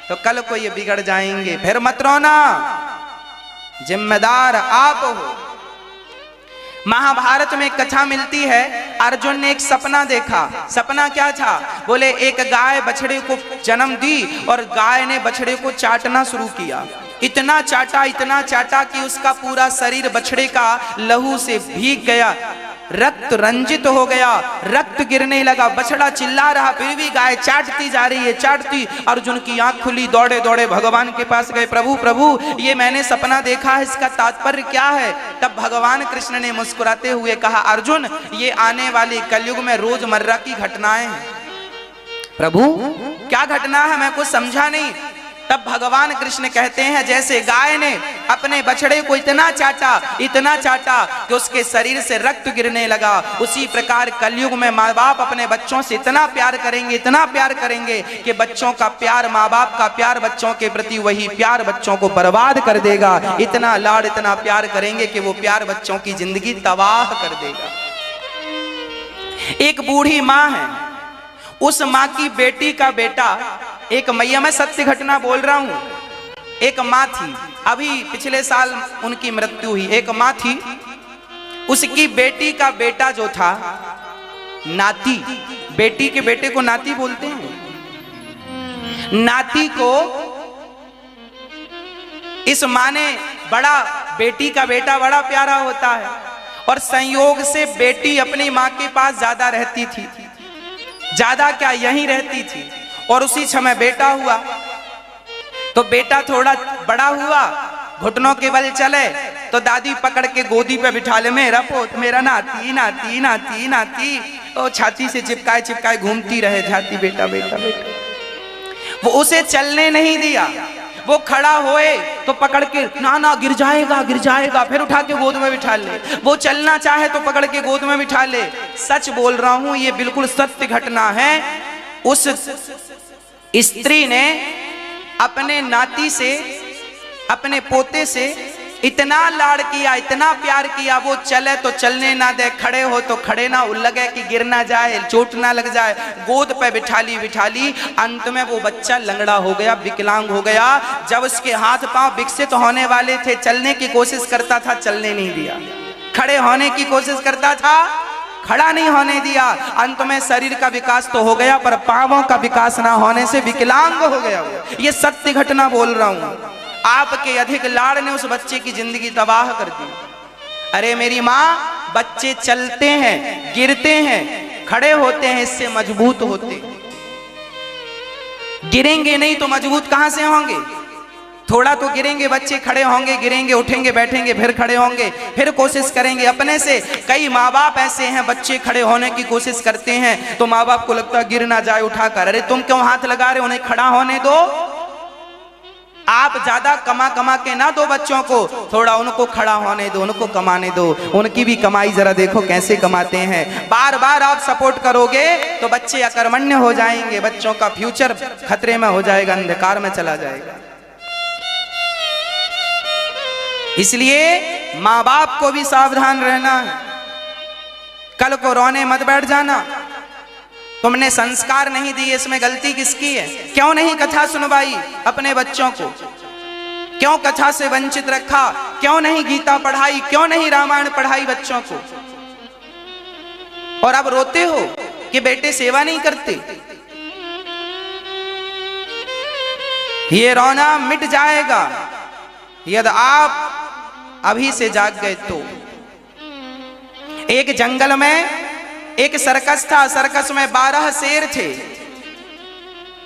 तो कल को ये बिगड़ जाएंगे। फिर मत रोना, जिम्मेदार आप हो। महाभारत में एक कथा मिलती है, अर्जुन ने एक सपना देखा। सपना क्या था? बोले एक गाय बछड़े को जन्म दी और गाय ने बछड़े को चाटना शुरू किया। इतना चाटा कि उसका पूरा शरीर बछड़े का लहू से भीग गया, रक्त रंजित हो गया, रक्त गिरने लगा। बछड़ा चिल्ला रहा, फिर भी गाय चाटती जा रही है, चाटती। अर्जुन की आंख खुली, दौड़े दौड़े भगवान के पास गए। प्रभु प्रभु, ये मैंने सपना देखा है, इसका तात्पर्य क्या है? तब भगवान कृष्ण ने मुस्कुराते हुए कहा, अर्जुन ये आने वाले कलयुग में रोजमर्रा की घटनाएं हैं। प्रभु क्या घटना है? मैं कुछ समझा नहीं। तब भगवान कृष्ण कहते हैं जैसे गाय ने अपने बछड़े को इतना चाटा कि उसके शरीर से रक्त गिरने लगा, उसी प्रकार कलयुग में माँ बाप अपने बच्चों से इतना प्यार करेंगे कि बच्चों का प्यार, माँ बाप का प्यार बच्चों के प्रति वही प्यार बच्चों को बर्बाद कर देगा। इतना लाड, इतना प्यार करेंगे कि वो प्यार बच्चों की जिंदगी तबाह कर देगा। एक बूढ़ी माँ है, उस माँ की बेटी का बेटा, एक मैया, मैं सत्य घटना बोल रहा हूं, एक माँ थी, अभी पिछले साल उनकी मृत्यु हुई। एक माँ थी, उसकी बेटी का बेटा जो था, नाती, बेटी के बेटे को नाती बोलते हैं, नाती को इस माँ ने बड़ा, बेटी का बेटा बड़ा प्यारा होता है, और संयोग से बेटी अपनी माँ के पास ज्यादा रहती थी, ज्यादा क्या यहीं रहती थी। और उसी समय बेटा हुआ, तो बेटा थोड़ा बड़ा हुआ, घुटनों के बल चले, तो दादी पकड़ के गोदी पे बिठा ले, मेरा पोत, मेरा नाती नाती नाती नाती, तो छाती से चिपकाए घूमती रहे छाती, बेटा बेटा बेटा। वो उसे चलने नहीं दिया, वो खड़ा होए तो पकड़ के, ना गिर जाएगा, फिर उठा के गोद में बिठा ले। वो चलना चाहे तो पकड़ के गोद में बिठा ले। सच बोल रहा हूं, ये बिल्कुल सत्य घटना है। उस स्त्री ने अपने नाती से, अपने पोते से इतना लाड़ किया, इतना प्यार किया, वो चले तो चलने ना दे, खड़े हो तो खड़े ना लगे कि गिर ना जाए, चोट ना लग जाए, गोद पे बिठा ली। अंत में वो बच्चा लंगड़ा हो गया, विकलांग हो गया। जब उसके हाथ पांव विकसित होने वाले थे, चलने की कोशिश करता था, चलने नहीं दिया, खड़े होने की कोशिश करता था, खड़ा नहीं होने दिया। अंत में शरीर का विकास तो हो गया, पर पांवों का विकास ना होने से विकलांग हो गया। ये सत्य घटना बोल रहा हूं। आपके अधिक लाड़ ने उस बच्चे की जिंदगी तबाह कर दी। अरे मेरी माँ, बच्चे चलते हैं, गिरते हैं, खड़े होते हैं, इससे मजबूत होते हैं। गिरेंगे नहीं तो मजबूत कहां से होंगे? थोड़ा तो गिरेंगे बच्चे, खड़े होंगे, गिरेंगे, उठेंगे, बैठेंगे, फिर खड़े होंगे, फिर कोशिश करेंगे अपने से। कई माँ बाप ऐसे हैं, बच्चे खड़े होने की कोशिश करते हैं तो माँ बाप को लगता है गिर ना जाए उठाकर, अरे तुम क्यों हाथ लगा रहे हो, उन्हें खड़ा होने दो। आप ज्यादा कमा के ना दो बच्चों को, थोड़ा उनको खड़ा होने दो, उनको कमाने दो, उनकी भी कमाई जरा देखो कैसे कमाते हैं। बार बार आप सपोर्ट करोगे तो बच्चे अकर्मण्य हो जाएंगे, बच्चों का फ्यूचर खतरे में हो जाएगा, अंधकार में चला जाएगा। इसलिए माँ बाप को भी सावधान रहना है। कल को रोने मत बैठ जाना, तुमने संस्कार नहीं दिए, इसमें गलती किसकी है? क्यों नहीं कथा सुनवाई अपने बच्चों को? क्यों कथा से वंचित रखा? क्यों नहीं गीता पढ़ाई? क्यों नहीं रामायण पढ़ाई बच्चों को? और अब रोते हो कि बेटे सेवा नहीं करते। ये रोना मिट जाएगा यदि आप अभी से जाग गए तो। एक जंगल में एक सर्कस था, सर्कस में 12 शेर थे।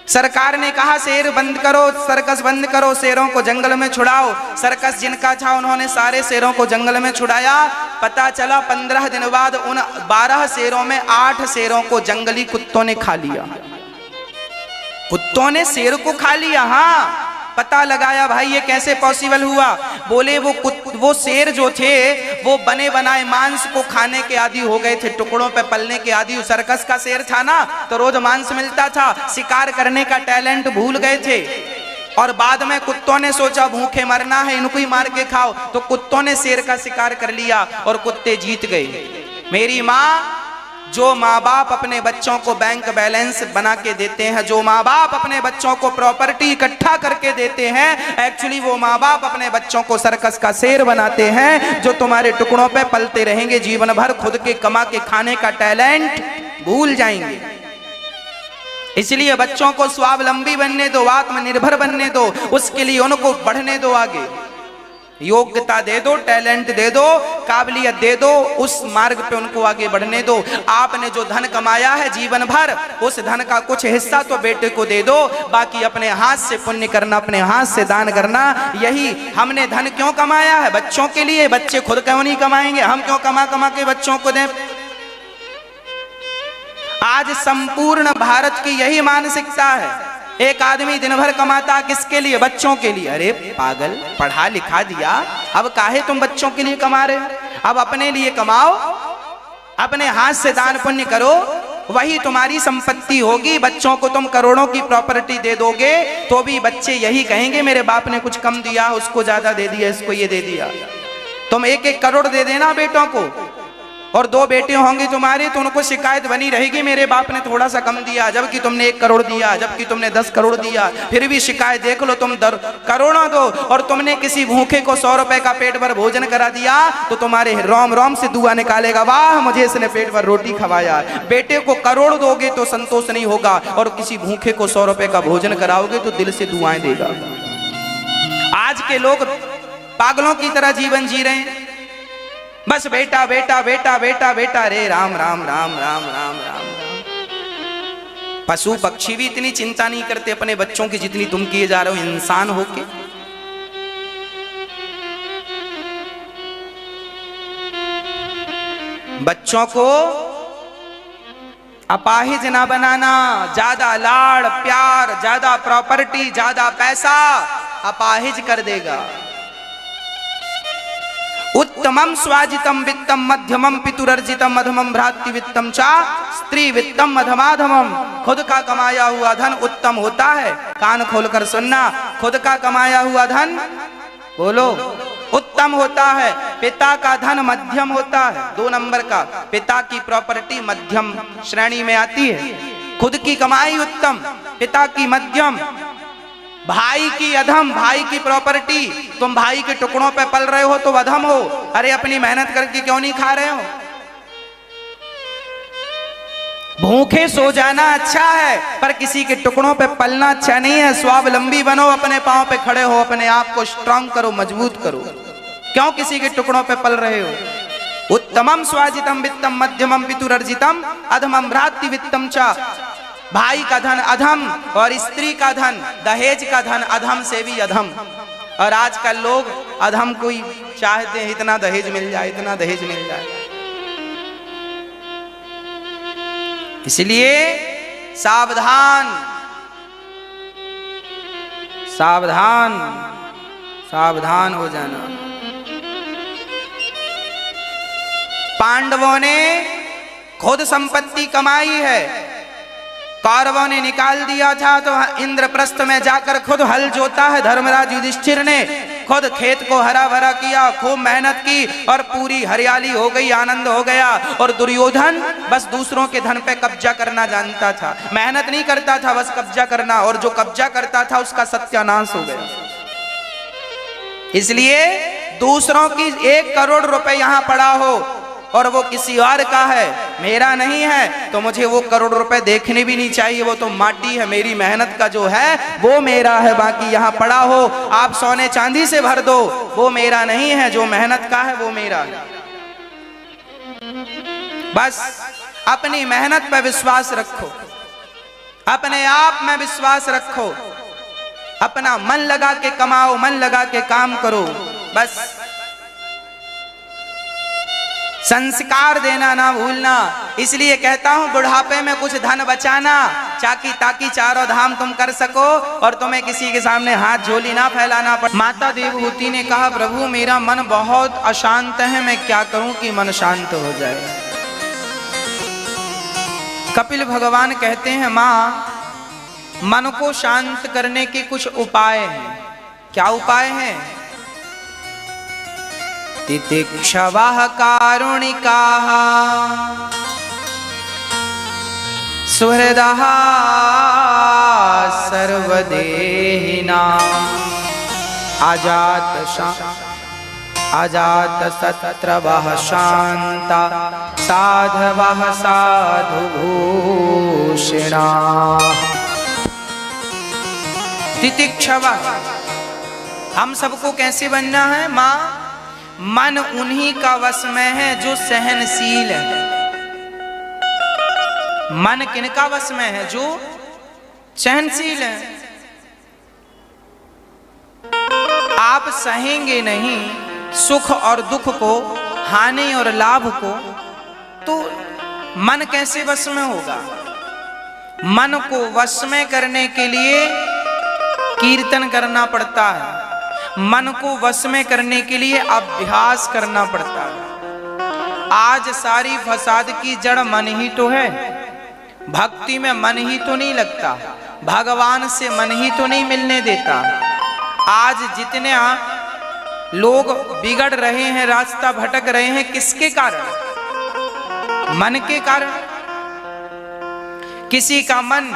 सरकार ने कहा शेर बंद करो, सर्कस बंद करो, शेरों को जंगल में छुड़ाओ। सर्कस जिनका था उन्होंने सारे शेरों को जंगल में छुड़ाया। पता चला 15 दिन बाद उन 12 शेरों में 8 शेरों को जंगली कुत्तों ने खा लिया। कुत्तों ने शेर को खा लिया। हाँ, पता लगाया भाई ये कैसे पॉसिबल हुआ। बोले वो शेर जो थे वो बने बनाए मांस को खाने के आदी हो गए थे, टुकड़ों पे पलने के आदी। सर्कस का शेर था ना, तो रोज मांस मिलता था, शिकार करने का टैलेंट भूल गए थे। और बाद में कुत्तों ने सोचा भूखे मरना है, इनको ही मार के खाओ, तो कुत्तों ने शेर का शिकार कर लिया और कुत्ते जीत गए। मेरी माँ, जो माँ बाप अपने बच्चों को बैंक बैलेंस बना के देते हैं, जो माँ बाप अपने बच्चों को प्रॉपर्टी इकट्ठा करके देते हैं, एक्चुअली वो माँ बाप अपने बच्चों को सर्कस का शेर बनाते हैं, जो तुम्हारे टुकड़ों पे पलते रहेंगे जीवन भर, खुद के कमा के खाने का टैलेंट भूल जाएंगे। इसलिए बच्चों को स्वावलंबी बनने दो, आत्मनिर्भर बनने दो, उसके लिए उनको बढ़ने दो आगे। योग्यता दे दो, टैलेंट दे दो, काबिलियत दे दो, उस मार्ग पे उनको आगे बढ़ने दो। आपने जो धन कमाया है जीवन भर, उस धन का कुछ हिस्सा तो बेटे को दे दो, बाकी अपने हाथ से पुण्य करना, अपने हाथ से दान करना। यही हमने धन क्यों कमाया है? बच्चों के लिए। बच्चे खुद क्यों नहीं कमाएंगे? हम क्यों कमा के बच्चों को दें? आज संपूर्ण भारत की यही मानसिकता है एक आदमी दिन भर कमाता किसके लिए? बच्चों के लिए। अरे पागल, पढ़ा लिखा दिया, अब काहे तुम बच्चों के लिए कमा रहे हो? अब अपने लिए कमाओ, अपने हाथ से दान पुण्य करो, वही तुम्हारी संपत्ति होगी। बच्चों को तुम करोड़ों की प्रॉपर्टी दे दोगे तो भी बच्चे यही कहेंगे मेरे बाप ने कुछ कम दिया, उसको ज्यादा दे दिया, इसको ये दे दिया। तुम 1-1 करोड़ दे देना बेटों को, और 2 बेटे होंगे तुम्हारे तो उनको शिकायत बनी रहेगी मेरे बाप ने थोड़ा सा कम दिया, जबकि तुमने 1 करोड़ दिया, जबकि तुमने 10 करोड़ दिया, फिर भी शिकायत। देख लो तुम करोड़ों दो और तुमने किसी भूखे को 100 रुपए का पेट भर भोजन करा दिया तो तुम्हारे रोम रोम से दुआ निकालेगा, वाह मुझे इसने पेट भर रोटी खवाया। बेटे को करोड़ दोगे तो संतोष नहीं होगा, और किसी भूखे को 100 रुपए का भोजन कराओगे तो दिल से दुआएं देगा। आज के लोग पागलों की तरह जीवन जी रहे हैं, बस बेटा बेटा बेटा बेटा बेटा, रे राम राम राम राम राम राम। पशु पक्षी भी इतनी चिंता नहीं करते अपने बच्चों की जितनी तुम किए जा रहे हो इंसान होके। बच्चों को अपाहिज ना बनाना, ज्यादा लाड़ प्यार, ज्यादा प्रॉपर्टी, ज्यादा पैसा अपाहिज कर देगा। उत्तमम स्वाजितम वित्तम मध्यमम पितुरर्जितम अधमम भ्रातृ वित्तम चा स्त्री वित्तम अधमाधमम। खुद का कमाया हुआ धन उत्तम होता है, कान खोलकर सुनना, खुद का कमाया हुआ धन बोलो उत्तम होता है। पिता का धन मध्यम होता है, 2 नंबर का। पिता की प्रॉपर्टी मध्यम श्रेणी में आती है, खुद की कमाई उत्तम, पिता की मध्यम, भाई की अधम। भाई की प्रॉपर्टी, तुम भाई के टुकड़ों पे पल रहे हो तो अधम हो। अरे अपनी मेहनत करके क्यों नहीं खा रहे हो? भूखे सो जाना अच्छा है, पर किसी के टुकड़ों पे पलना अच्छा नहीं है। स्वावलंबी बनो, अपने पांव पे खड़े हो, अपने आप को स्ट्रांग करो, मजबूत करो। क्यों किसी के टुकड़ों पे पल रहे हो? उत्तमम स्वाजितम वित्तम मध्यमम पितुरर्जितम अधमम भ्रातृ वित्तम चा। भाई का धन अधम और स्त्री का धन, दहेज का धन अधम से भी अधम। और आजकल लोग अधम को ही चाहते हैं, इतना दहेज मिल जाए, इतना दहेज मिल जाए। इसलिए सावधान सावधान सावधान हो जाना। पांडवों ने खुद संपत्ति कमाई है, कौरवों ने निकाल दिया था तो इंद्रप्रस्थ में जाकर खुद हल जोता है। धर्मराज युधिष्ठिर ने खुद खेत को हरा भरा किया, खूब मेहनत की और पूरी हरियाली हो गई, आनंद हो गया। और दुर्योधन बस दूसरों के धन पे कब्जा करना जानता था, मेहनत नहीं करता था, बस कब्जा करना, और जो कब्जा करता था उसका सत्यानाश हो गया। इसलिए दूसरों की 1 करोड़ रुपए यहां पड़ा हो और वो किसी और का है, मेरा नहीं है, तो मुझे वो करोड़ रुपए देखने भी नहीं चाहिए। वो तो माटी है, मेरी मेहनत का जो है वो मेरा है। बाकी यहाँ पड़ा हो आप सोने चांदी से भर दो, वो मेरा नहीं है, जो मेहनत का है वो मेरा है। बस अपनी मेहनत पर विश्वास रखो, अपने आप में विश्वास रखो, अपना मन लगा के कमाओ, मन लगा के काम करो। बस संस्कार देना ना भूलना। इसलिए कहता हूं बुढ़ापे में कुछ धन बचाना, ताकि चारों धाम तुम कर सको और तुम्हें किसी के सामने हाथ झोली ना फैलाना पड़े। माता देवहूति ने कहा, प्रभु मेरा मन बहुत अशांत है, मैं क्या करूं कि मन शांत हो जाए। कपिल भगवान कहते हैं, मां मन को शांत करने के कुछ उपाय हैं। क्या उपाय हैं? तितिक्षवः कारुणिकाः सुहृदः सर्वदेहिनां अजातशत्रवः शान्ता साधवः साधुभूषणाः। तितिक्षवः, हम सबको कैसे बनना है? माँ मन उन्हीं का वश में है जो सहनशील है। मन किनका वश में है? जो सहनशील है। आप सहेंगे नहीं सुख और दुख को, हानि और लाभ को, तो मन कैसे वश में होगा? मन को वश में करने के लिए कीर्तन करना पड़ता है, मन को वश में करने के लिए अभ्यास करना पड़ता है। आज सारी फसाद की जड़ मन ही तो है। भक्ति में मन ही तो नहीं लगता, भगवान से मन ही तो नहीं मिलने देता। आज जितने लोग बिगड़ रहे हैं, रास्ता भटक रहे हैं, किसके कारण? मन के कारण। किसी का मन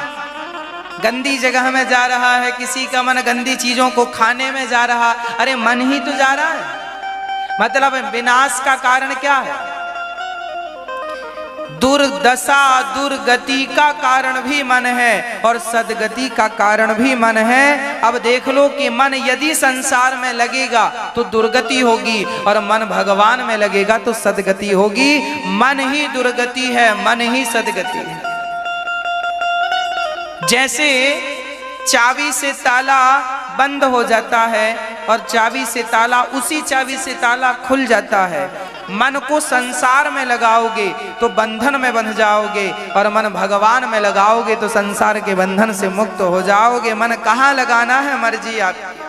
गंदी जगह में जा रहा है, किसी का मन गंदी चीजों को खाने में जा रहा। अरे मन ही तो जा रहा है। मतलब विनाश का कारण क्या है? दुर्दशा दुर्गति का कारण भी मन है और सदगति का कारण भी मन है। अब देख लो कि मन यदि संसार में लगेगा तो दुर्गति होगी और मन भगवान में लगेगा तो सदगति होगी। मन ही दुर्गति है, मन ही सदगति है। जैसे चाबी से ताला बंद हो जाता है और चाबी से ताला, उसी चाबी से ताला खुल जाता है। मन को संसार में लगाओगे तो बंधन में बंध जाओगे और मन भगवान में लगाओगे तो संसार के बंधन से मुक्त हो जाओगे। मन कहाँ लगाना है मर्जी आपकी।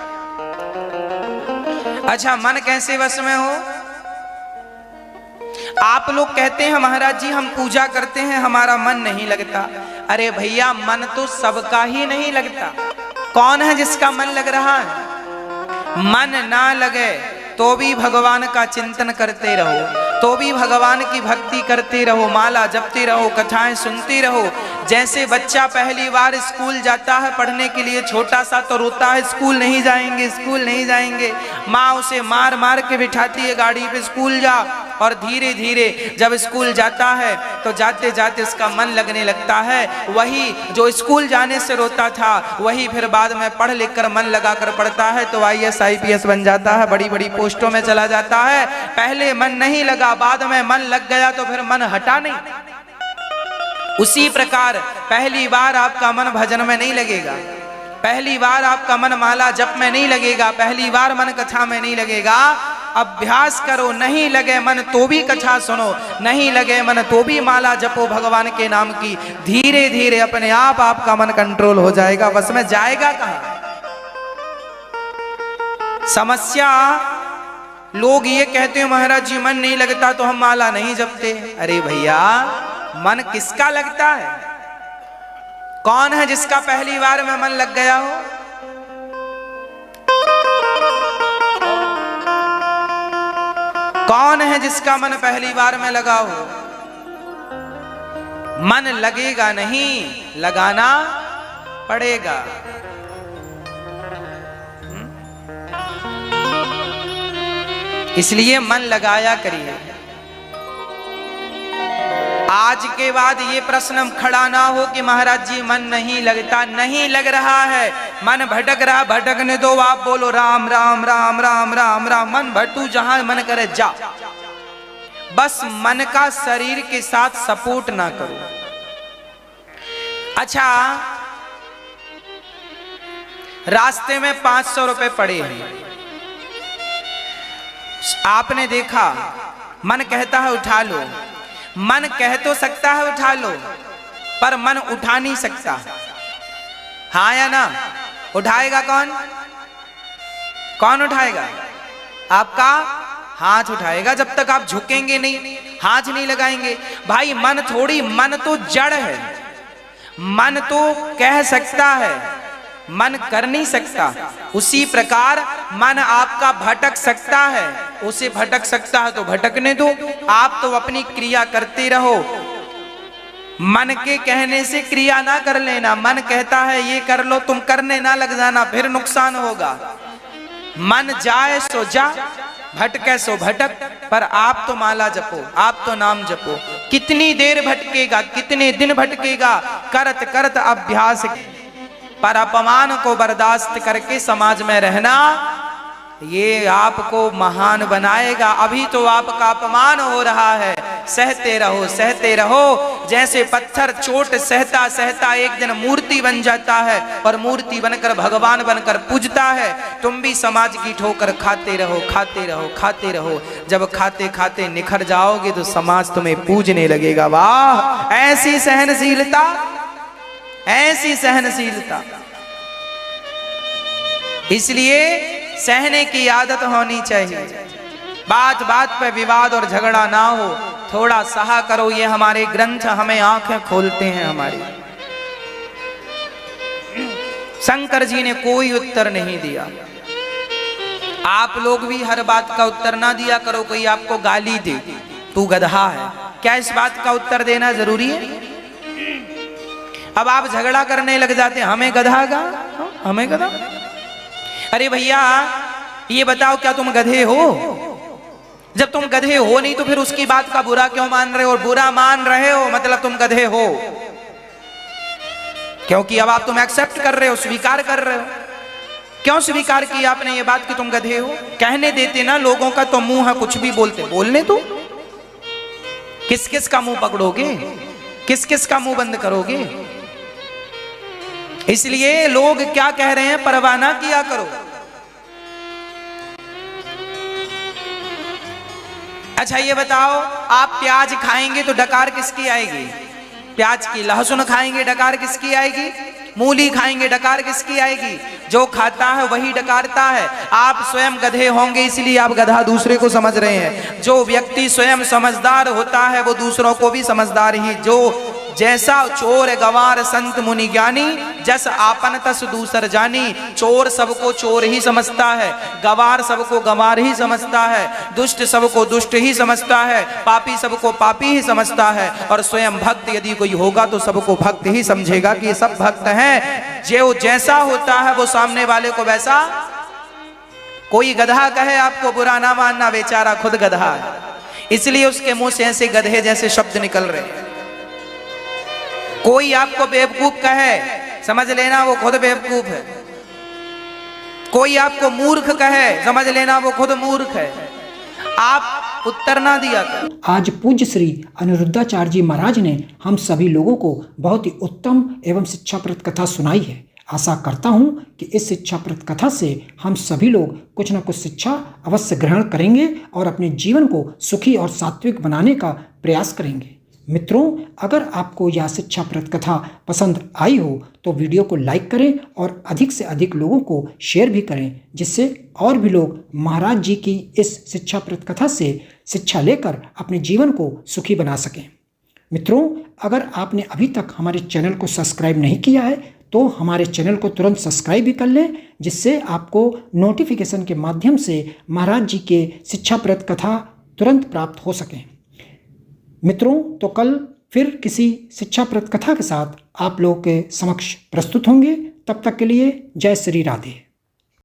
अच्छा, मन कैसे वश में हो? आप लोग कहते हैं महाराज जी हम पूजा करते हैं हमारा मन नहीं लगता। अरे भैया, मन तो सबका ही नहीं लगता। कौन है जिसका मन लग रहा है? मन ना लगे तो भी भगवान का चिंतन करते रहो, तो भी भगवान की भक्ति करते रहो, माला जपते रहो, कथाएं सुनते रहो। जैसे बच्चा पहली बार स्कूल जाता है पढ़ने के लिए, छोटा सा तो रोता है स्कूल नहीं जाएंगे, स्कूल नहीं जाएंगे। माँ उसे मार मार के बिठाती है गाड़ी पे, स्कूल जा। और धीरे धीरे जब स्कूल जाता है तो जाते जाते उसका मन लगने लगता है। वही जो स्कूल जाने से रोता था वही फिर बाद में पढ़ लिख कर मन लगा कर पढ़ता है तो IAS IPS बन जाता है, बड़ी बड़ी पोस्टों में चला जाता है। पहले मन नहीं लगा, बाद में मन लग गया तो फिर मन हटा नहीं। उसी प्रकार पहली बार आपका मन भजन में नहीं लगेगा, पहली बार आपका मन माला जप में नहीं लगेगा, पहली बार मन कथा में नहीं लगेगा। अभ्यास करो, नहीं लगे मन तो भी कथा सुनो, नहीं लगे मन तो भी माला जपो भगवान के नाम की। धीरे धीरे अपने आप आपका मन कंट्रोल हो जाएगा। बस में जाएगा कहां? समस्या लोग ये कहते हैं महाराज जी मन नहीं लगता तो हम माला नहीं जपते। अरे भैया, मन किसका लगता है? कौन है जिसका पहली बार में मन लग गया हो? कौन है जिसका मन पहली बार में लगा हो? मन लगेगा नहीं, लगाना पड़ेगा। इसलिए मन लगाया करिए। आज के बाद ये प्रश्न खड़ा ना हो कि महाराज जी मन नहीं लगता। नहीं लग रहा है, मन भटक रहा, भटकने दो। आप बोलो राम राम राम राम राम राम। मन भटू जहां मन करे जा। बस मन का शरीर के साथ सपोर्ट ना करो। अच्छा, रास्ते में 500 रुपए पड़े हैं, आपने देखा, मन कहता है उठा लो। मन कह तो सकता है उठा लो, पर मन उठा नहीं सकता। हाँ या ना? उठाएगा कौन? कौन उठाएगा? आपका हाथ उठाएगा। जब तक आप झुकेंगे नहीं, हाथ नहीं लगाएंगे। भाई मन थोड़ी, मन तो जड़ है। मन तो कह सकता है, मन कर नहीं सकता। उसी प्रकार मन आपका भटक सकता है, उसे भटक सकता है तो भटकने दो। आप तो अपनी क्रिया करते रहो। मन के कहने से क्रिया ना कर लेना। मन कहता है ये कर लो, तुम करने ना लग जाना, फिर नुकसान होगा। मन जाए सो जा, भटके सो भटक, पर आप तो माला जपो, आप तो नाम जपो। कितनी देर भटकेगा, कितने दिन भटकेगा? करत करत अभ्यास। पर अपमान को बर्दाश्त करके समाज में रहना, ये आपको महान बनाएगा। अभी तो आपका अपमान हो रहा है, सहते रहो, सहते रहो। जैसे पत्थर चोट सहता सहता एक दिन मूर्ति बन जाता है और मूर्ति बनकर भगवान बनकर पूजता है। तुम भी समाज की ठोकर खाते रहो, खाते रहो, खाते रहो। जब खाते खाते निखर जाओगे तो समाज तुम्हें पूजने लगेगा। वाह, ऐसी सहनशीलता, ऐसी सहनशीलता। इसलिए सहने की आदत होनी चाहिए, बात बात पे विवाद और झगड़ा ना हो, थोड़ा सहा करो। ये हमारे ग्रंथ हमें आंखें खोलते हैं हमारी। शंकर जी ने कोई उत्तर नहीं दिया। आप लोग भी हर बात का उत्तर ना दिया करो। कोई आपको गाली दे, तू गधा है, क्या इस बात का उत्तर देना जरूरी है? अब आप झगड़ा करने लग जाते, हमें गधा का, हमें गधा। अरे भैया ये बताओ, क्या तुम गधे हो? जब तुम गधे हो नहीं तो फिर उसकी बात का बुरा क्यों मान रहे हो? और बुरा मान रहे हो मतलब तुम गधे हो, क्योंकि अब आप तुम एक्सेप्ट कर रहे हो, स्वीकार कर रहे हो। क्यों स्वीकार किया आपने ये बात कि तुम गधे हो? कहने देते ना लोगों का तो मुंह है, कुछ भी बोलते, बोलने तो। किस किस का मुंह पकड़ोगे, किस किस का मुंह बंद करोगे? इसलिए लोग क्या कह रहे हैं परवाह ना किया करो। अच्छा ये बताओ, आप प्याज खाएंगे तो डकार किसकी आएगी? प्याज की। लहसुन खाएंगे डकार किसकी आएगी? मूली खाएंगे डकार किसकी आएगी? जो खाता है वही डकारता है। आप स्वयं गधे होंगे इसलिए आप गधा दूसरे को समझ रहे हैं। जो व्यक्ति स्वयं समझदार होता है वो दूसरों को भी समझदार ही। जो जैसा चोर गवार संत मुनि ज्ञानी, जस आपन तस दूसर जानी। चोर सबको चोर ही समझता है, गवार सबको गवार ही समझता है, दुष्ट सबको दुष्ट ही समझता है, पापी सबको पापी ही समझता है। और स्वयं भक्त यदि कोई होगा तो सबको भक्त ही समझेगा कि ये सब भक्त हैं। जो जैसा होता है वो सामने वाले को वैसा। कोई गधा कहे आपको बुरा ना मानना, बेचारा खुद गधा है, इसलिए उसके मुंह से ऐसे गधे जैसे शब्द निकल रहे हैं। कोई आपको बेवकूफ कहे, समझ लेना वो खुद बेवकूफ है। कोई आपको मूर्ख कहे, समझ लेना वो खुद मूर्ख है। आप उत्तर ना दिया कर। आज पूज्य श्री अनिरुद्धाचार्य जी महाराज ने हम सभी लोगों को बहुत ही उत्तम एवं शिक्षाप्रद कथा सुनाई है। आशा करता हूं कि इस शिक्षाप्रद कथा से हम सभी लोग कुछ न कुछ शिक्षा अवश्य ग्रहण करेंगे और अपने जीवन को सुखी और सात्विक बनाने का प्रयास करेंगे। मित्रों, अगर आपको यह शिक्षाप्रद कथा पसंद आई हो तो वीडियो को लाइक करें और अधिक से अधिक लोगों को शेयर भी करें, जिससे और भी लोग महाराज जी की इस शिक्षाप्रद कथा से शिक्षा लेकर अपने जीवन को सुखी बना सकें। मित्रों, अगर आपने अभी तक हमारे चैनल को सब्सक्राइब नहीं किया है तो हमारे चैनल को तुरंत सब्सक्राइब भी कर लें, जिससे आपको नोटिफिकेशन के माध्यम से महाराज जी के शिक्षाप्रद कथा तुरंत प्राप्त हो सकें। मित्रों, तो कल फिर किसी शिक्षाप्रद कथा के साथ आप लोगों के समक्ष प्रस्तुत होंगे। तब तक के लिए जय श्री राधे।